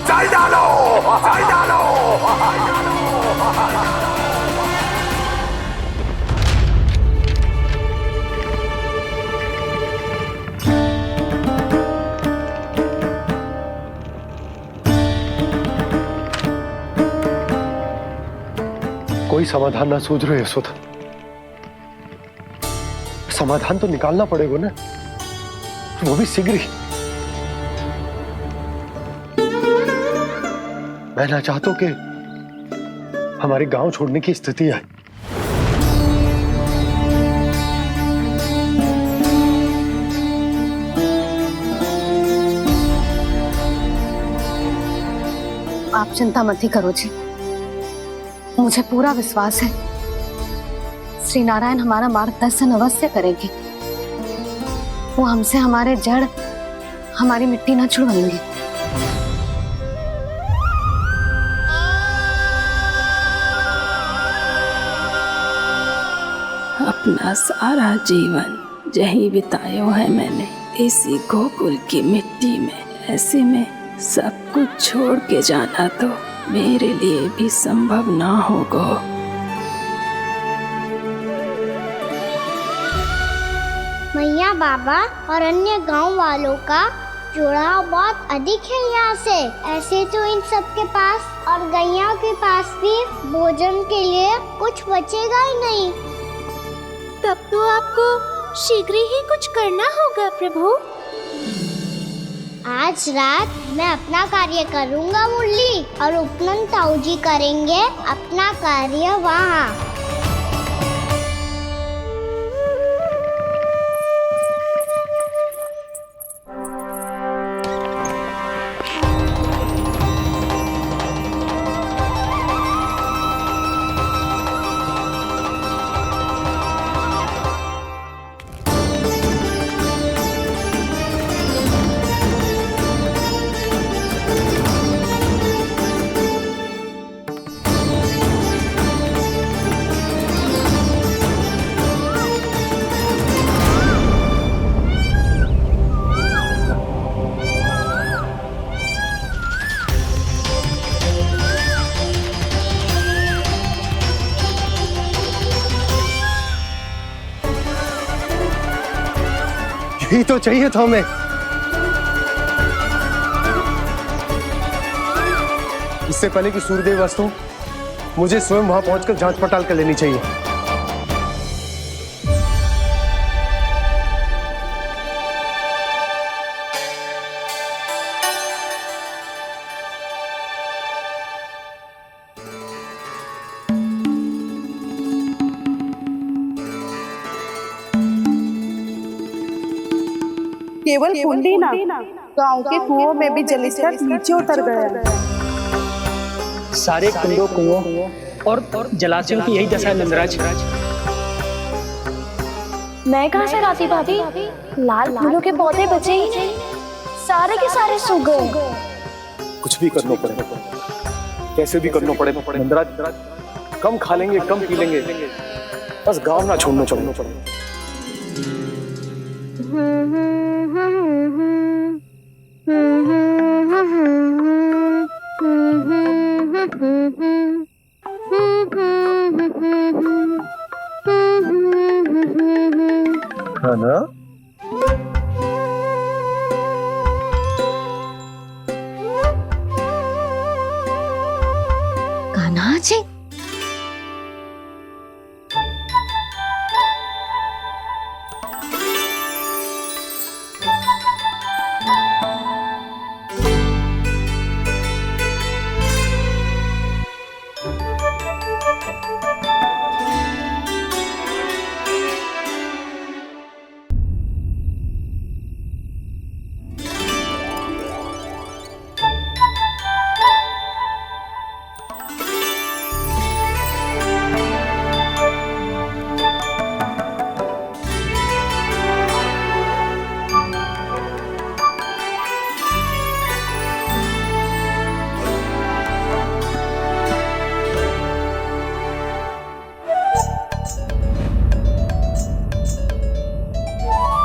चल डालो, चल डालो। कोई समाधान ना सूझ रहे यशोदा। समाधान तो निकालना पड़ेगा ना, वो भी शीघ्र ही। मैं ना चाहता हूं कि हमारे गांव छोड़ने की स्थिति आए। आप चिंता मत ही करो जी, मुझे पूरा विश्वास है श्री नारायण हमारा मार्गदर्शन अवश्य करेंगे। वो हमसे हमारे जड़, हमारी मिट्टी न छुड़वाएंगे। अपना सारा जीवन यही बितायो है मैंने, इसी गोकुल की मिट्टी में। ऐसे में सब कुछ छोड़ के जाना तो मेरे लिए भी संभव ना होगा। मैया, बाबा और अन्य गांव वालों का जुड़ाव बहुत अधिक है यहाँ से। ऐसे तो इन सब के पास और गैया के पास भी भोजन के लिए कुछ बचेगा ही नहीं। तब तो आपको शीघ्र ही कुछ करना होगा प्रभु। आज रात मैं अपना कार्य करूँगा मुरली, और उपनंद ताऊ जी करेंगे अपना कार्य वहाँ। यही तो चाहिए था हमें। इससे पहले कि सूर्यदेव अस्त हो, मुझे स्वयं वहां पहुंचकर जांच पड़ताल कर लेनी चाहिए। केवल कुंडी ना, गांव के कुओं में भी जलस्तर नीचे उतर गया है। सारे कुंडों, कुओं और जलाशयों की यही दशा है नंदराज। मैं कहाँ से लाती भाभी? लाल फूलों के पौधे बचे ही नहीं, सारे के सारे सो गए। कुछ भी करना पड़ेगा, कैसे भी करना पड़ेगा नंदराज। कम खा लेंगे, कम पी लेंगे, बस गांव ना छोड़ना पड़ेगा। है ना? कान्हा जी,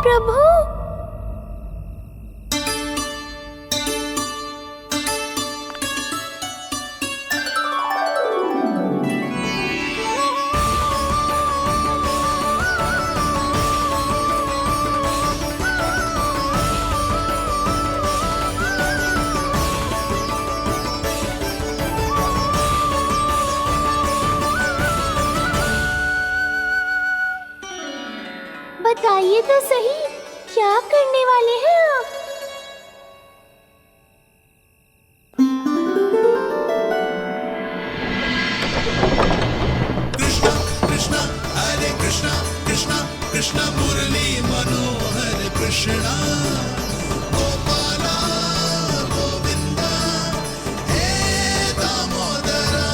प्रभु, बताइए तो सही, क्या करने वाले हैं आप? कृष्णा हरे कृष्णा कृष्णा कृष्णा मुरली मनोहर कृष्णा गोपाला गोविंदा हे दामोदरा।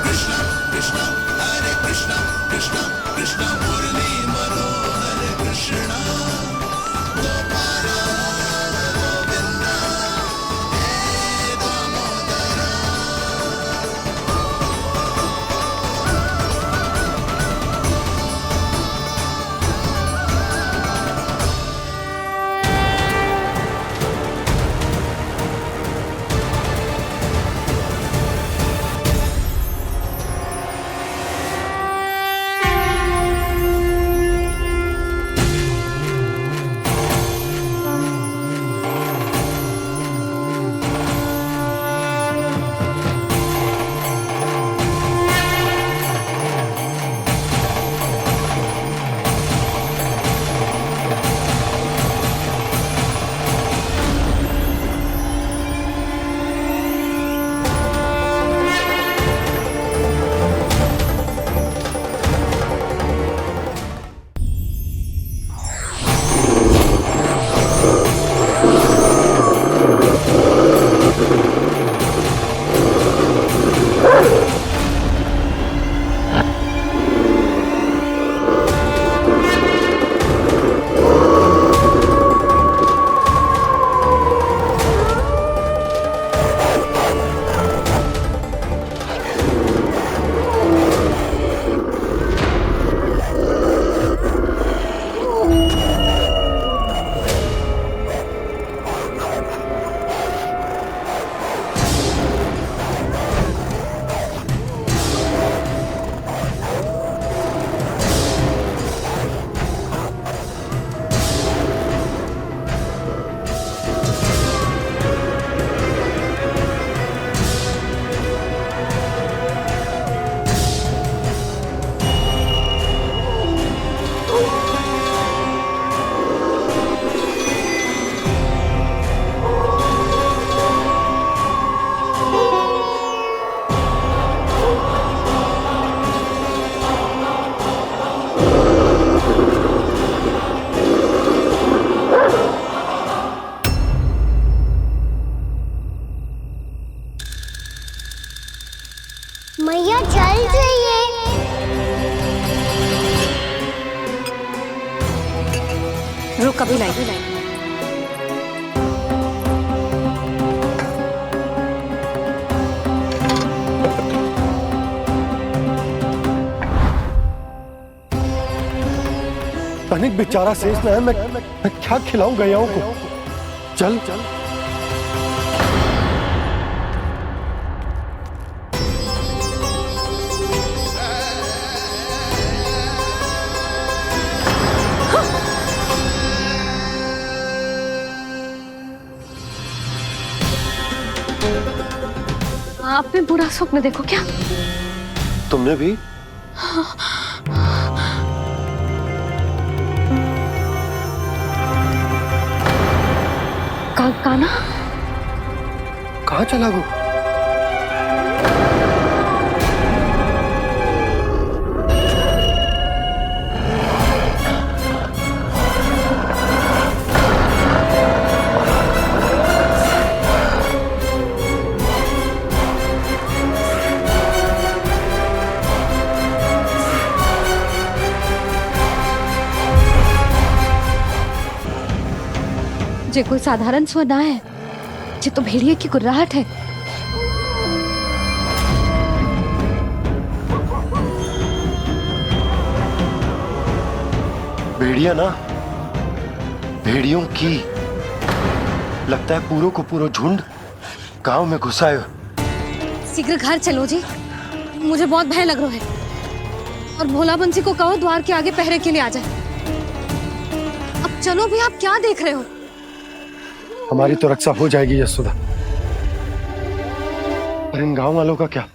कृष्णा कृष्णा हरे कृष्णा कृष्णा कृष्णा मुरली मनोहर कृष्णा गोपाला गोविंदा हे दामोदरा। कभी लाई। तनिक बेचारा शेष न है, मैं क्या खिलाऊं गयाओं को। चल चल आपने बुरा स्वप्न देखो क्या? तुमने भी? काना कहाँ चला गो? जे कोई साधारण स्वर ना है, जे तो भेड़िए की गुर्राहट है। भेड़िया ना, भेड़ियों की। लगता है पूरो को पूरो झुंड गांव में घुसा है। शीघ्र घर चलो जी, मुझे बहुत भय लग रहा है। और भोला बंसी को कहो द्वार के आगे पहरे के लिए आ जाए। अब चलो भी, आप क्या देख रहे हो? हमारी तो रक्षा हो जाएगी यशोदा, पर इन गांव वालों का क्या?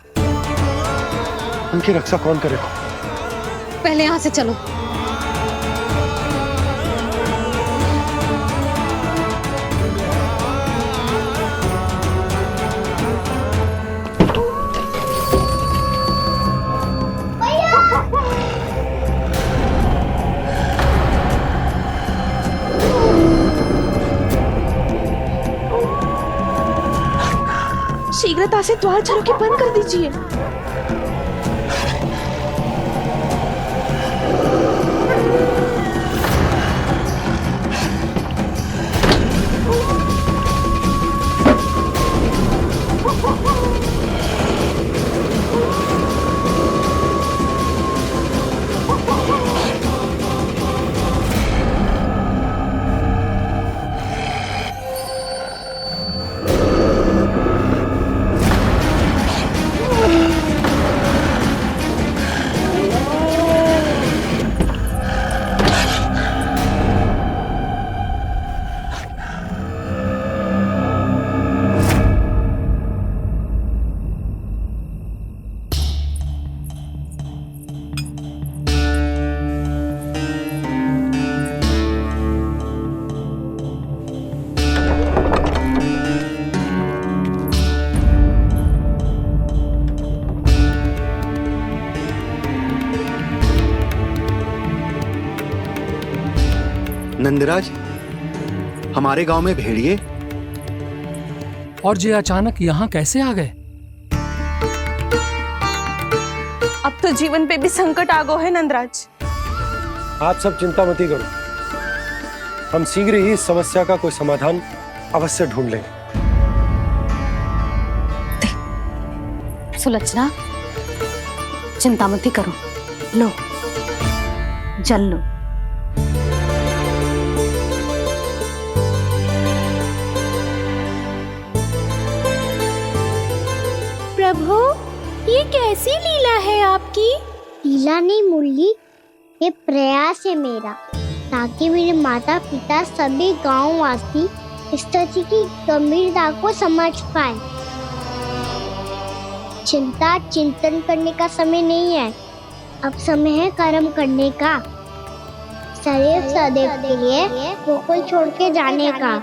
उनकी रक्षा कौन करेगा? पहले यहाँ से चलो। शीघ्रता से द्वार चलो के बंद कर दीजिए। नंदराज, हमारे गांव में भेड़िए और ये अचानक यहाँ कैसे आ गए? अब तो जीवन पे भी संकट आ गो है नंदराज। आप सब चिंता मत करो, हम शीघ्र ही इस समस्या का कोई समाधान अवश्य ढूंढ लेंगे। सुलक्षणा, चिंता मत करो, लो जल लो। प्रभु, ये कैसी लीला है आपकी? लीला नहीं मुरली, ये प्रयास है मेरा, ताकि मेरे माता पिता सभी गांव वासी स्थिति की गंभीरता को समझ पाए। चिंता चिंतन करने का समय नहीं है, अब समय है कर्म करने का, सदैव सदैव के लिए गोकुल छोड़ के जाने का।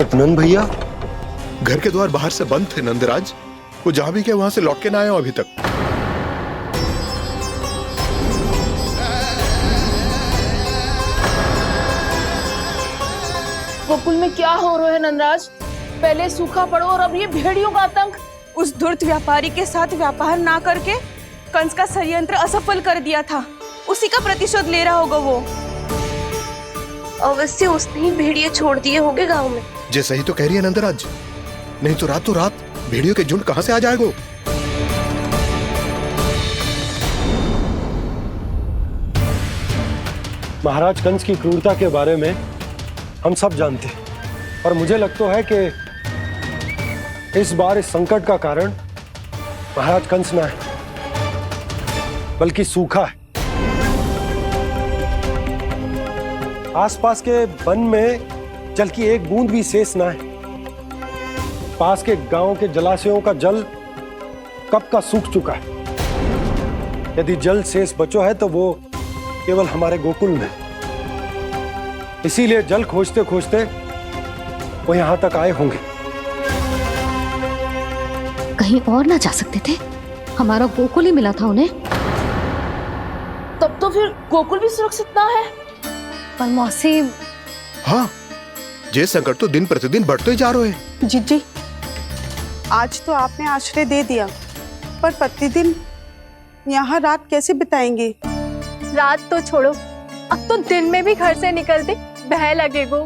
उपनंद भैया, घर के द्वार बाहर से बंद थे नंदराज, वो जहां भी गए वहां से लौट के ना आए हो अभी तक। गोकुल में क्या हो रहा है नंदराज? पहले सूखा पड़ो और अब ये भेड़ियों का आतंक। उस धूर्त व्यापारी के साथ व्यापार ना करके कंस का षड्यंत्र असफल कर दिया था, उसी का प्रतिशोध ले रहा होगा वो। अवश्य उसने ही भेड़िए छोड़ दिए होंगे गांव में। जैसे ही तो कह रही है नंदराज, नहीं तो रात भेड़ियों के झुंड कहां से आ जाएगा? महाराज कंस की क्रूरता के बारे में हम सब जानते हैं, और मुझे लगता है कि इस बार इस संकट का कारण महाराज कंस ना है, बल्कि सूखा है। आसपास के वन में जल की एक बूंद भी शेष ना है। पास के गांव के जलाशयों का जल कब का सूख चुका है। यदि जल शेष बचो है तो वो केवल हमारे गोकुल में। इसीलिए जल खोजते खोजते वो यहां तक आए होंगे। कहीं और ना जा सकते थे? हमारा गोकुल ही मिला था उन्हें। तब तो फिर गोकुल भी सुरक्षित ना है। पर मौसी, हाँ, ये संकट तो दिन प्रतिदिन बढ़ते जा रहे हैं। जीजी, आज तो आपने आश्रय दे दिया, पर प्रतिदिन यहाँ रात कैसे बिताएंगे? रात तो छोड़ो, अब तो दिन में भी घर से निकलते भय लगेगो।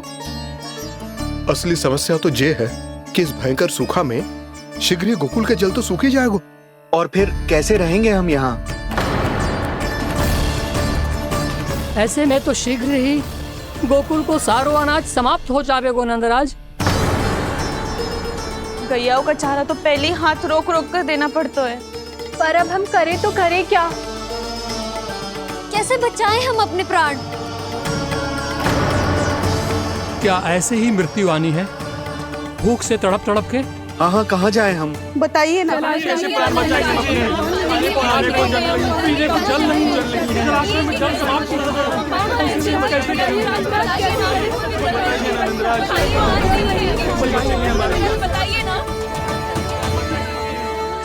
असली समस्या तो ये है कि इस भयंकर सूखा में शीघ्र ही गोकुल के जल तो सूख ही जाएगा। और फिर कैसे रहेंगे हम यहाँ? ऐसे में तो शीघ्र ही गोकुल को सारो अनाज समाप्त हो जाएगो नंदराज। गैयाओं का चारा तो पहले ही हाथ रोक रोक कर देना पड़ता है। पर अब हम करें तो करें क्या? कैसे बचाएं हम अपने प्राण? क्या ऐसे ही मृत्यु आनी है, भूख से तड़प तड़प के? हाँ, कहाँ जाएं हम? बताइए ना।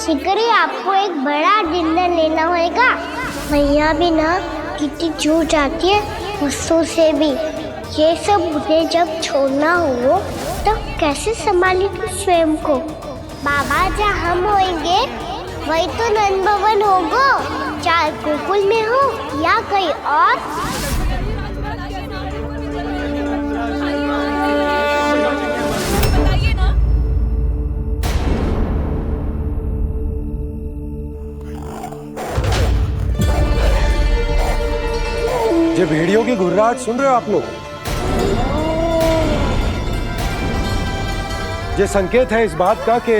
शिकारी, आपको एक बड़ा डिनर लेना होगा। मैया भी ना कितनी जूझ जाती है गुस्सों से भी। ये सब उन्हें जब छोड़ना हो तो कैसे संभाली तू स्वयं को? बाबा जहाँ हम होंगे वही तो नंद भवन होगा, चाहे गोकुल में हो या कहीं और। ये भेड़ियों की घुर्राहट सुन रहे हो आप लोग? ये संकेत है इस बात का कि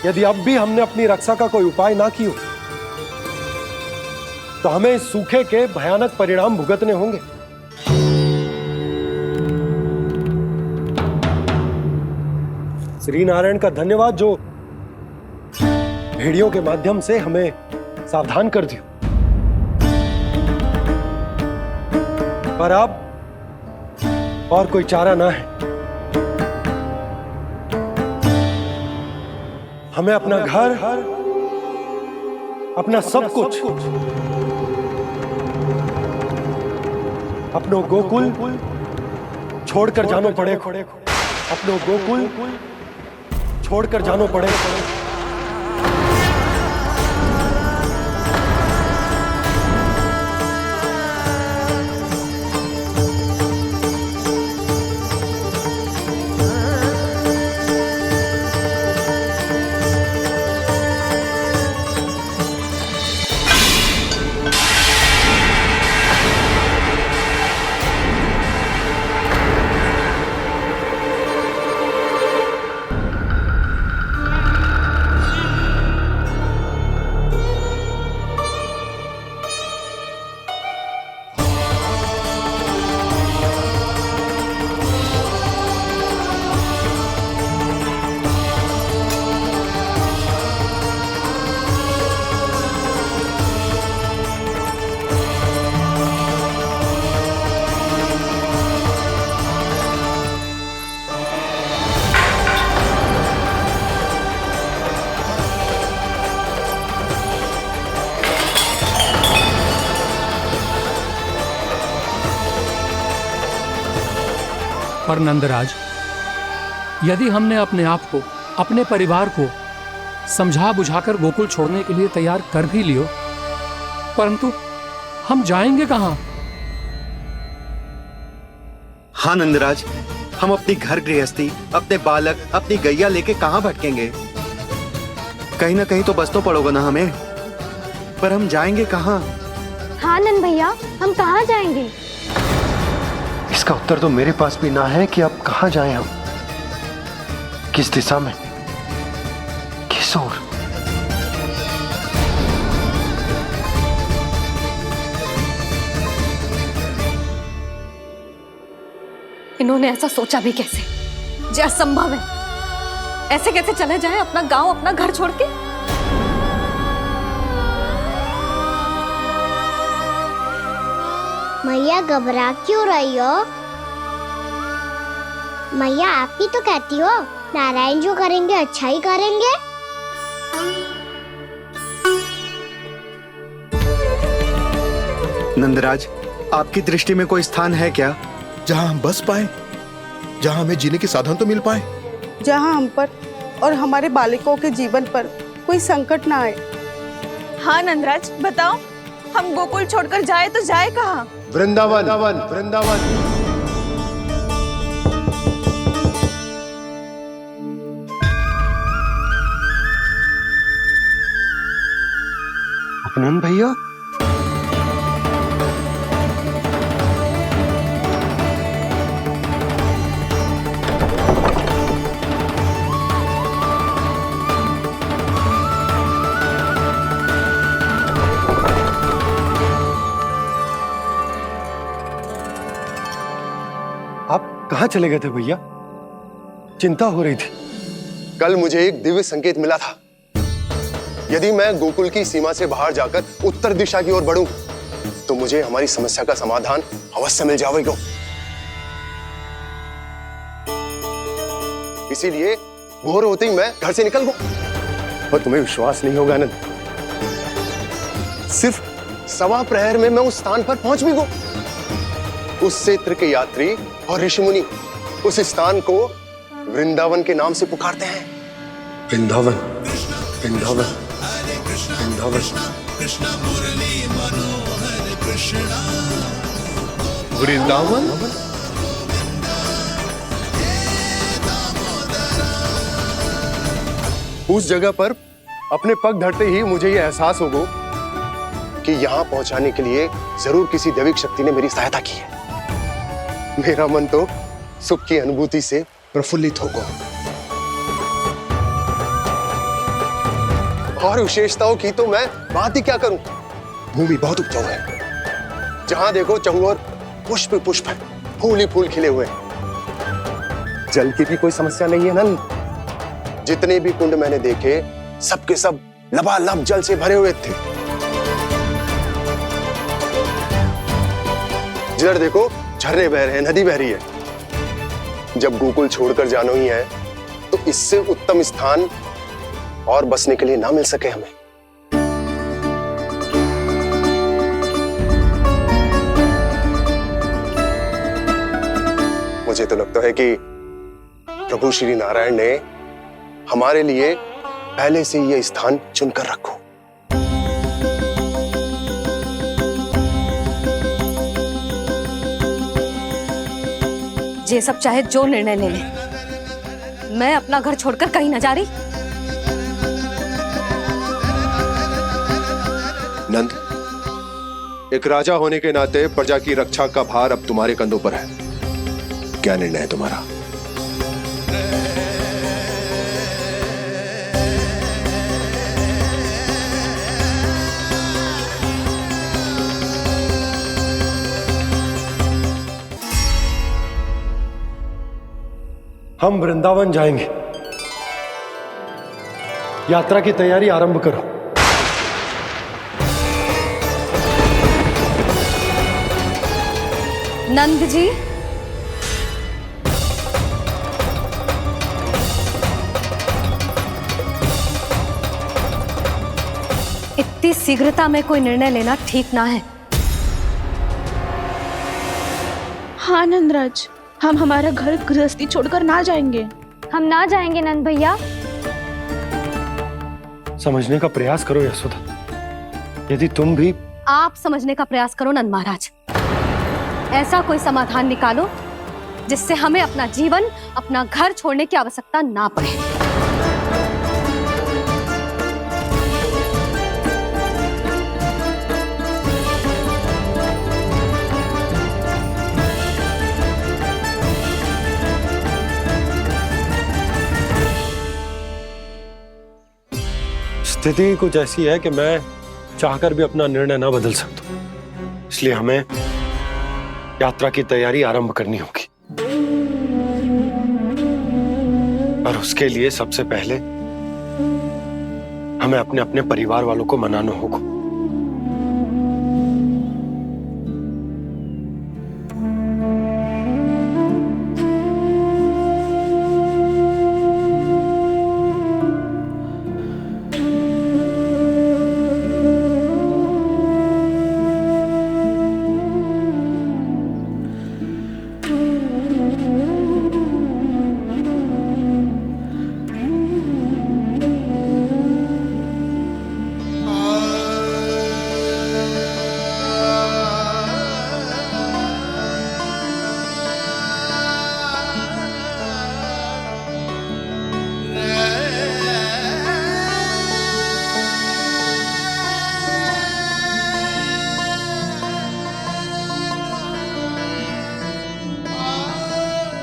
यदि अब भी हमने अपनी रक्षा का कोई उपाय ना किया तो हमें इस सूखे के भयानक परिणाम भुगतने होंगे। श्री नारायण का धन्यवाद जो भेड़ियों के माध्यम से हमें सावधान कर दिया। पर अब और कोई चारा ना है। हमें अपना घर, अपना सब कुछ, अपनो गोकुल छोड़कर जानो पड़े। अपनो गोकुल छोड़कर जानो पड़े। पर नंदराज, यदि हमने अपने आप को, अपने परिवार को समझा बुझाकर गोकुल छोड़ने के लिए तैयार कर भी लियो, परंतु हम जाएंगे कहां? हाँ नंदराज, हम अपनी घर गृहस्थी, अपने बालक, अपनी गैया लेके कहाँ भटकेंगे? कहीं ना कहीं तो बस तो पड़ोगे ना हमें, पर हम जाएंगे कहाँ? हाँ नंद भैया, हम कहाँ जाएंगे? इसका उत्तर तो मेरे पास भी ना है कि अब कहाँ जाएं हम, किस दिशा में, किस ओर। इन्होंने ऐसा सोचा भी कैसे, जो असंभव है। ऐसे कैसे चले जाएं अपना गांव, अपना घर छोड़ के? मैया घबरा क्यों रही हो? मैया आप ही तो कहती हो नारायण जो करेंगे अच्छा ही करेंगे। नंदराज, आपकी दृष्टि में कोई स्थान है क्या जहां हम बस पाए, जहां हमें जीने के साधन तो मिल पाए, जहाँ हम पर और हमारे बालकों के जीवन पर कोई संकट ना आए। हाँ नंदराज, बताओ, हम गोकुल छोड़कर जाए तो जाए कहाँ? वृंदावन, वृंदावन। अपनन भैया, कहाँ चले गए थे भैया? चिंता हो रही थी। कल मुझे एक दिव्य संकेत मिला था। यदि मैं गोकुल की सीमा से बाहर जाकर उत्तर दिशा की ओर बढ़ूं, तो मुझे हमारी समस्या का समाधान अवश्य मिल जाएगा। इसीलिए भोर होते ही मैं घर से निकल गया। और तुम्हें विश्वास नहीं होगा आनंद, सिर्फ सवा प्रहर में मैं उस स्थान पर पहुंच भी गया। उस क्षेत्र के यात्री और ऋषिमुनि उस स्थान को वृंदावन के नाम से पुकारते हैं। वृंदावन, वृंदावन, वृंदावन। वृंदावन? उस जगह पर अपने पग धरते ही मुझे यह एहसास होगा कि यहां पहुंचाने के लिए जरूर किसी दैविक शक्ति ने मेरी सहायता की है। मेरा मन तो सुख की अनुभूति से प्रफुल्लित होगा। और विशेषताओं की तो मैं बात ही क्या करूं। भूमि बहुत उपजाऊ है, जहां देखो चहुओर पुष्प पुष्प है, फूल ही फूल खिले हुए हैं। जल की भी कोई समस्या नहीं है नंद। जितने भी कुंड मैंने देखे, सबके सब लबालब जल से भरे हुए थे। जिधर देखो झरने बह रहे हैं, नदी बह रही है। जब गोकुल छोड़कर जाना ही है, तो इससे उत्तम स्थान और बसने के लिए ना मिल सके हमें। मुझे तो लगता है कि प्रभु श्री नारायण ने हमारे लिए पहले से यह स्थान चुनकर रखो। ये सब चाहे जो निर्णय ले ले, मैं अपना घर छोड़कर कहीं न जा रही। नंद, एक राजा होने के नाते प्रजा की रक्षा का भार अब तुम्हारे कंधों पर है। क्या निर्णय है तुम्हारा? हम वृंदावन जाएंगे। यात्रा की तैयारी आरंभ करो। नंद जी, इतनी शीघ्रता में कोई निर्णय लेना ठीक ना है। हाँ नंदराज, हम हमारा घर गृहस्थी छोड़कर ना जाएंगे। हम ना जाएंगे नंद भैया। समझने का प्रयास करो यशोदा, यदि तुम भी। आप समझने का प्रयास करो नंद महाराज। ऐसा कोई समाधान निकालो जिससे हमें अपना जीवन, अपना घर छोड़ने की आवश्यकता ना पड़े। स्थिति कुछ ऐसी है कि मैं चाहकर भी अपना निर्णय ना बदल सकता, इसलिए हमें यात्रा की तैयारी आरंभ करनी होगी। और उसके लिए सबसे पहले हमें अपने अपने परिवार वालों को मनाना होगा।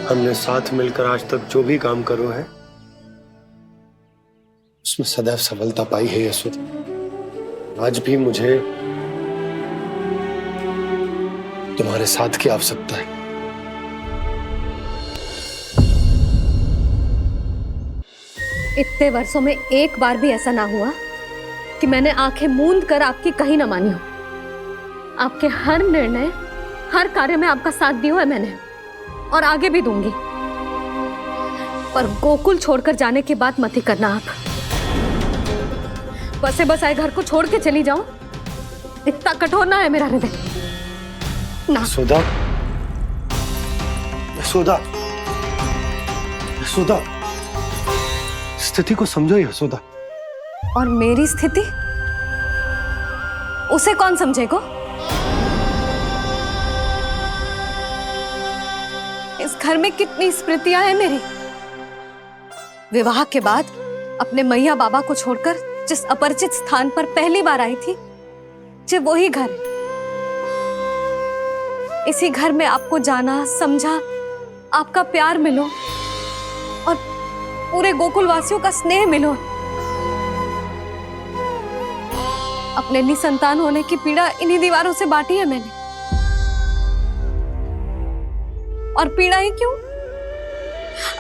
हमने साथ मिलकर आज तक जो भी काम करो है उसमें सदैव सफलता पाई है यशोदा। आज भी मुझे तुम्हारे साथ की आवश्यकता है। इतने वर्षों में एक बार भी ऐसा ना हुआ कि मैंने आंखें मूंद कर आपकी कहीं ना मानी हो। आपके हर निर्णय, हर कार्य में आपका साथ दिया है मैंने, और आगे भी दूंगी। पर गोकुल छोड़कर जाने की बात मत ही करना आप। बसे बसाए घर को छोड़ के चली जाऊं, इतना कठोर ना है मेरा हृदय ना। यशोदा, यशोदा, यशोदा, स्थिति को समझो यशोदा। और मेरी स्थिति उसे कौन समझेगा? इस घर में कितनी स्मृतियां हैं मेरी। विवाह के बाद अपने मैया बाबा को छोड़कर जिस अपरिचित स्थान पर पहली बार आई थी, जो वही घर। इसी घर में आपको जाना, समझा, आपका प्यार मिलो और पूरे गोकुल वासियों का स्नेह मिलो। अपने निसंतान होने की पीड़ा इन्हीं दीवारों से बांटी है मैंने। और पीड़ा ही क्यों?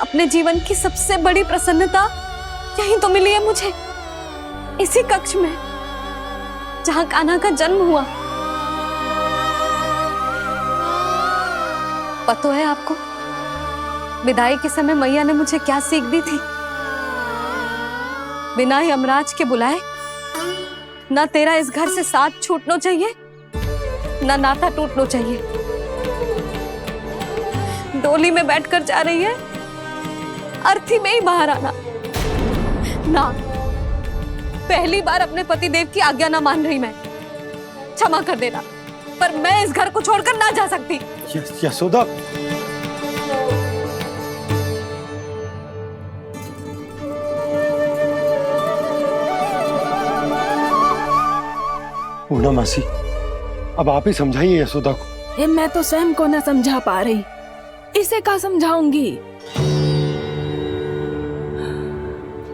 अपने जीवन की सबसे बड़ी प्रसन्नता यही तो मिली है मुझे, इसी कक्ष में जहां कान्हा का जन्म हुआ। पता है आपको विदाई के समय मैया ने मुझे क्या सीख दी थी? बिना यमराज के बुलाए ना तेरा इस घर से साथ छूटना चाहिए, ना नाता टूटना चाहिए। डोली में बैठकर जा रही है, अर्थी में ही बाहर आना ना। पहली बार अपने पति देव की आज्ञा ना मान रही मैं, क्षमा कर देना, पर मैं इस घर को छोड़कर ना जा सकती। यशोदा, पूर्णा मासी, अब आप ही समझाइए यशोदा को। ये मैं तो स्वयं को न समझा पा रही, इसे क्या समझाऊंगी?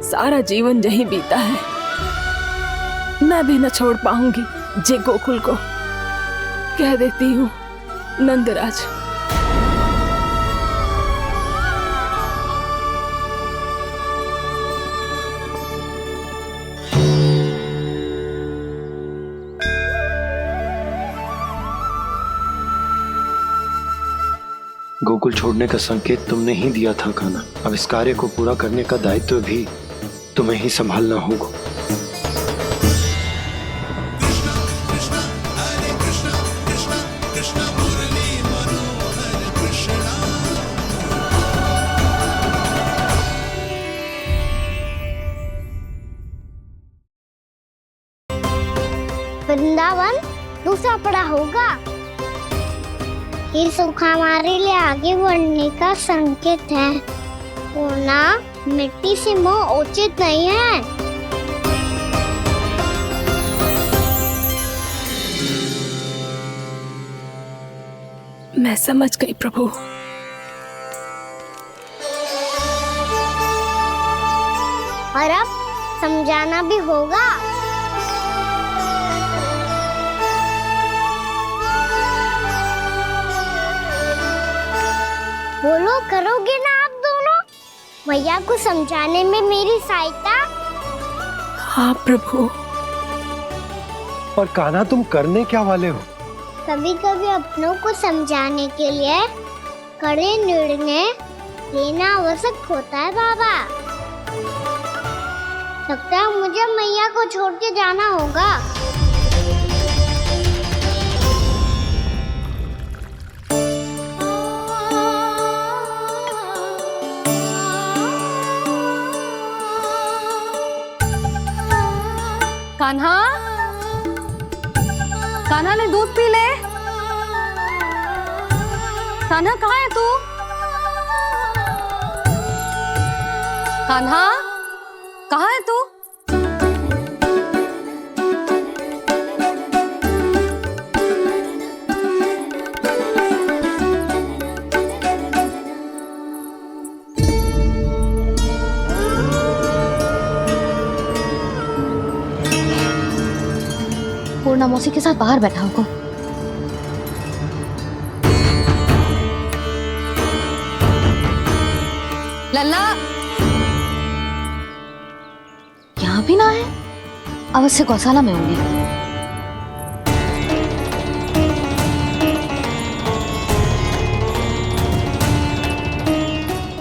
सारा जीवन यही बीता है, मैं भी न छोड़ पाऊंगी जे गोकुल को। कह देती हूँ नंदराज। गोकुल छोड़ने का संकेत तुमने ही दिया था कान्हा। अब इस कार्य को पूरा करने का दायित्व भी तुम्हें ही संभालना होगा। वृंदावन दूसरा पड़ा होगा। ये सुख हमारे लिए आगे बढ़ने का संकेत है, वरना मिट्टी से मोह उचित नहीं है। मैं समझ गई प्रभु। और अब समझाना भी होगा। बोलो, करोगे ना आप दोनों? भैया को समझाने में मेरी सहायता। हाँ प्रभु। पर कान्हा, तुम करने क्या वाले हो? कभी कभी अपनों को समझाने के लिए कड़े निर्णय लेना आवश्यक होता है बाबा। लगता है मुझे मैया को छोड़ के जाना होगा। कान्हा, कान्हा ने दूध पी ले। कान्हा कहाँ है तू? कान्हा कहाँ है तू? पूर्णा मौसी के साथ बाहर बैठा होगा। लल्ला यहाँ भी ना है, अवश्य गौशाला में होंगे।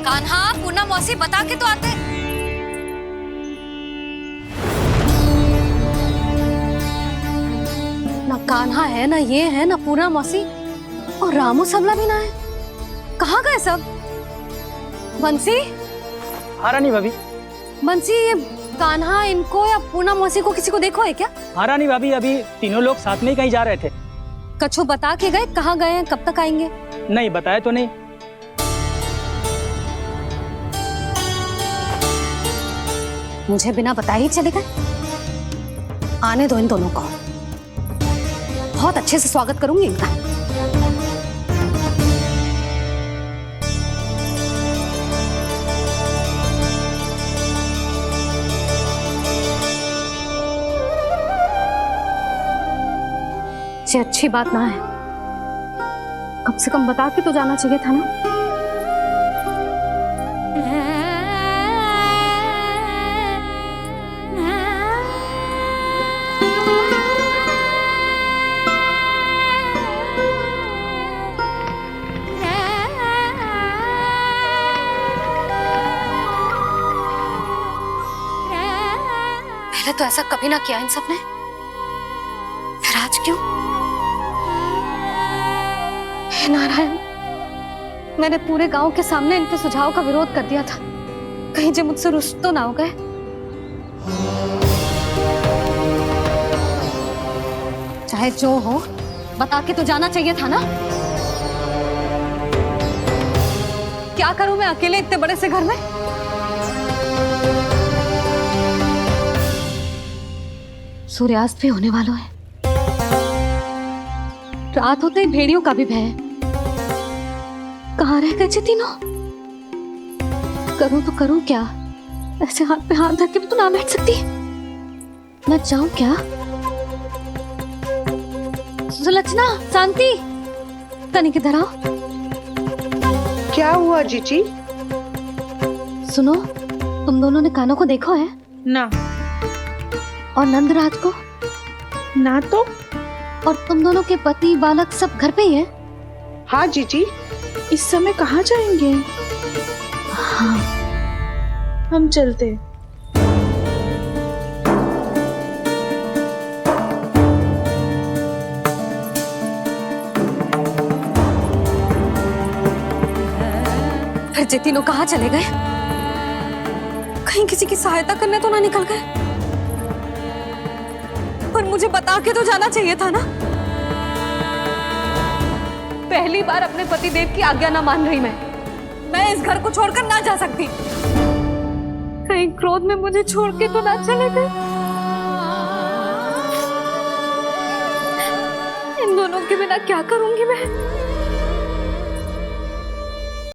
कान्हा, पूर्णा मौसी बता के तो आते। ना कान्हा है, ना ये है, ना पूर्णा मौसी, और रामू सबला भी ना है। कहाँ गए सब? बंसी? हाँ रानी भाभी। बंसी, ये कान्हा इनको या पूर्णा मौसी को किसी को देखो है क्या? हाँ रानी भाभी, अभी तीनों लोग साथ में ही कहीं जा रहे थे। कछु बता के गए कहाँ गए हैं, कब तक आएंगे? नहीं बताया तो नहीं। मुझे बिना बताए ही चले गए। आने दो इन दोनों को, बहुत अच्छे से स्वागत करूंगी इनका। ये अच्छी बात ना है, कम से कम बता के तो जाना चाहिए था ना। पहले तो ऐसा कभी ना किया इन सब ने, फिर आज क्यों? हे नारायण, मैंने पूरे गांव के सामने इनके सुझाव का विरोध कर दिया था, कहीं जो मुझसे रुष्ट तो ना हो गए। चाहे जो हो, बता के तो जाना चाहिए था ना। क्या करूं मैं अकेले इतने बड़े से घर में? सूर्यास्त भी होने वाला है, रात होते ही भेड़ियों का भी भय है। कहाँ रह गए तीनों? करूं तो करूं क्या? ऐसे हाथ पे हाथ धर के भी तो ना बैठ सकती। मैं जाऊं क्या? सुलक्षणा, शांति, तनिक इधर आओ। क्या हुआ जीजी? सुनो, तुम दोनों ने कान्हा को देखो है? ना। और नंदराज को? ना तो। और तुम दोनों के पति बालक सब घर पे ही है? हाँ जीजी, इस समय कहाँ जाएंगे? हाँ। हम चलते। फिर ये तीनों कहाँ चले गए? कहीं किसी की सहायता करने तो ना निकल गए? पर मुझे बता के तो जाना चाहिए था ना। पहली बार अपने पतिदेव की आज्ञा ना मान रही मैं इस घर को छोड़कर ना जा सकती। कहीं क्रोध में मुझे छोड़ के तो ना चले गए। इन दोनों के बिना क्या करूंगी मैं?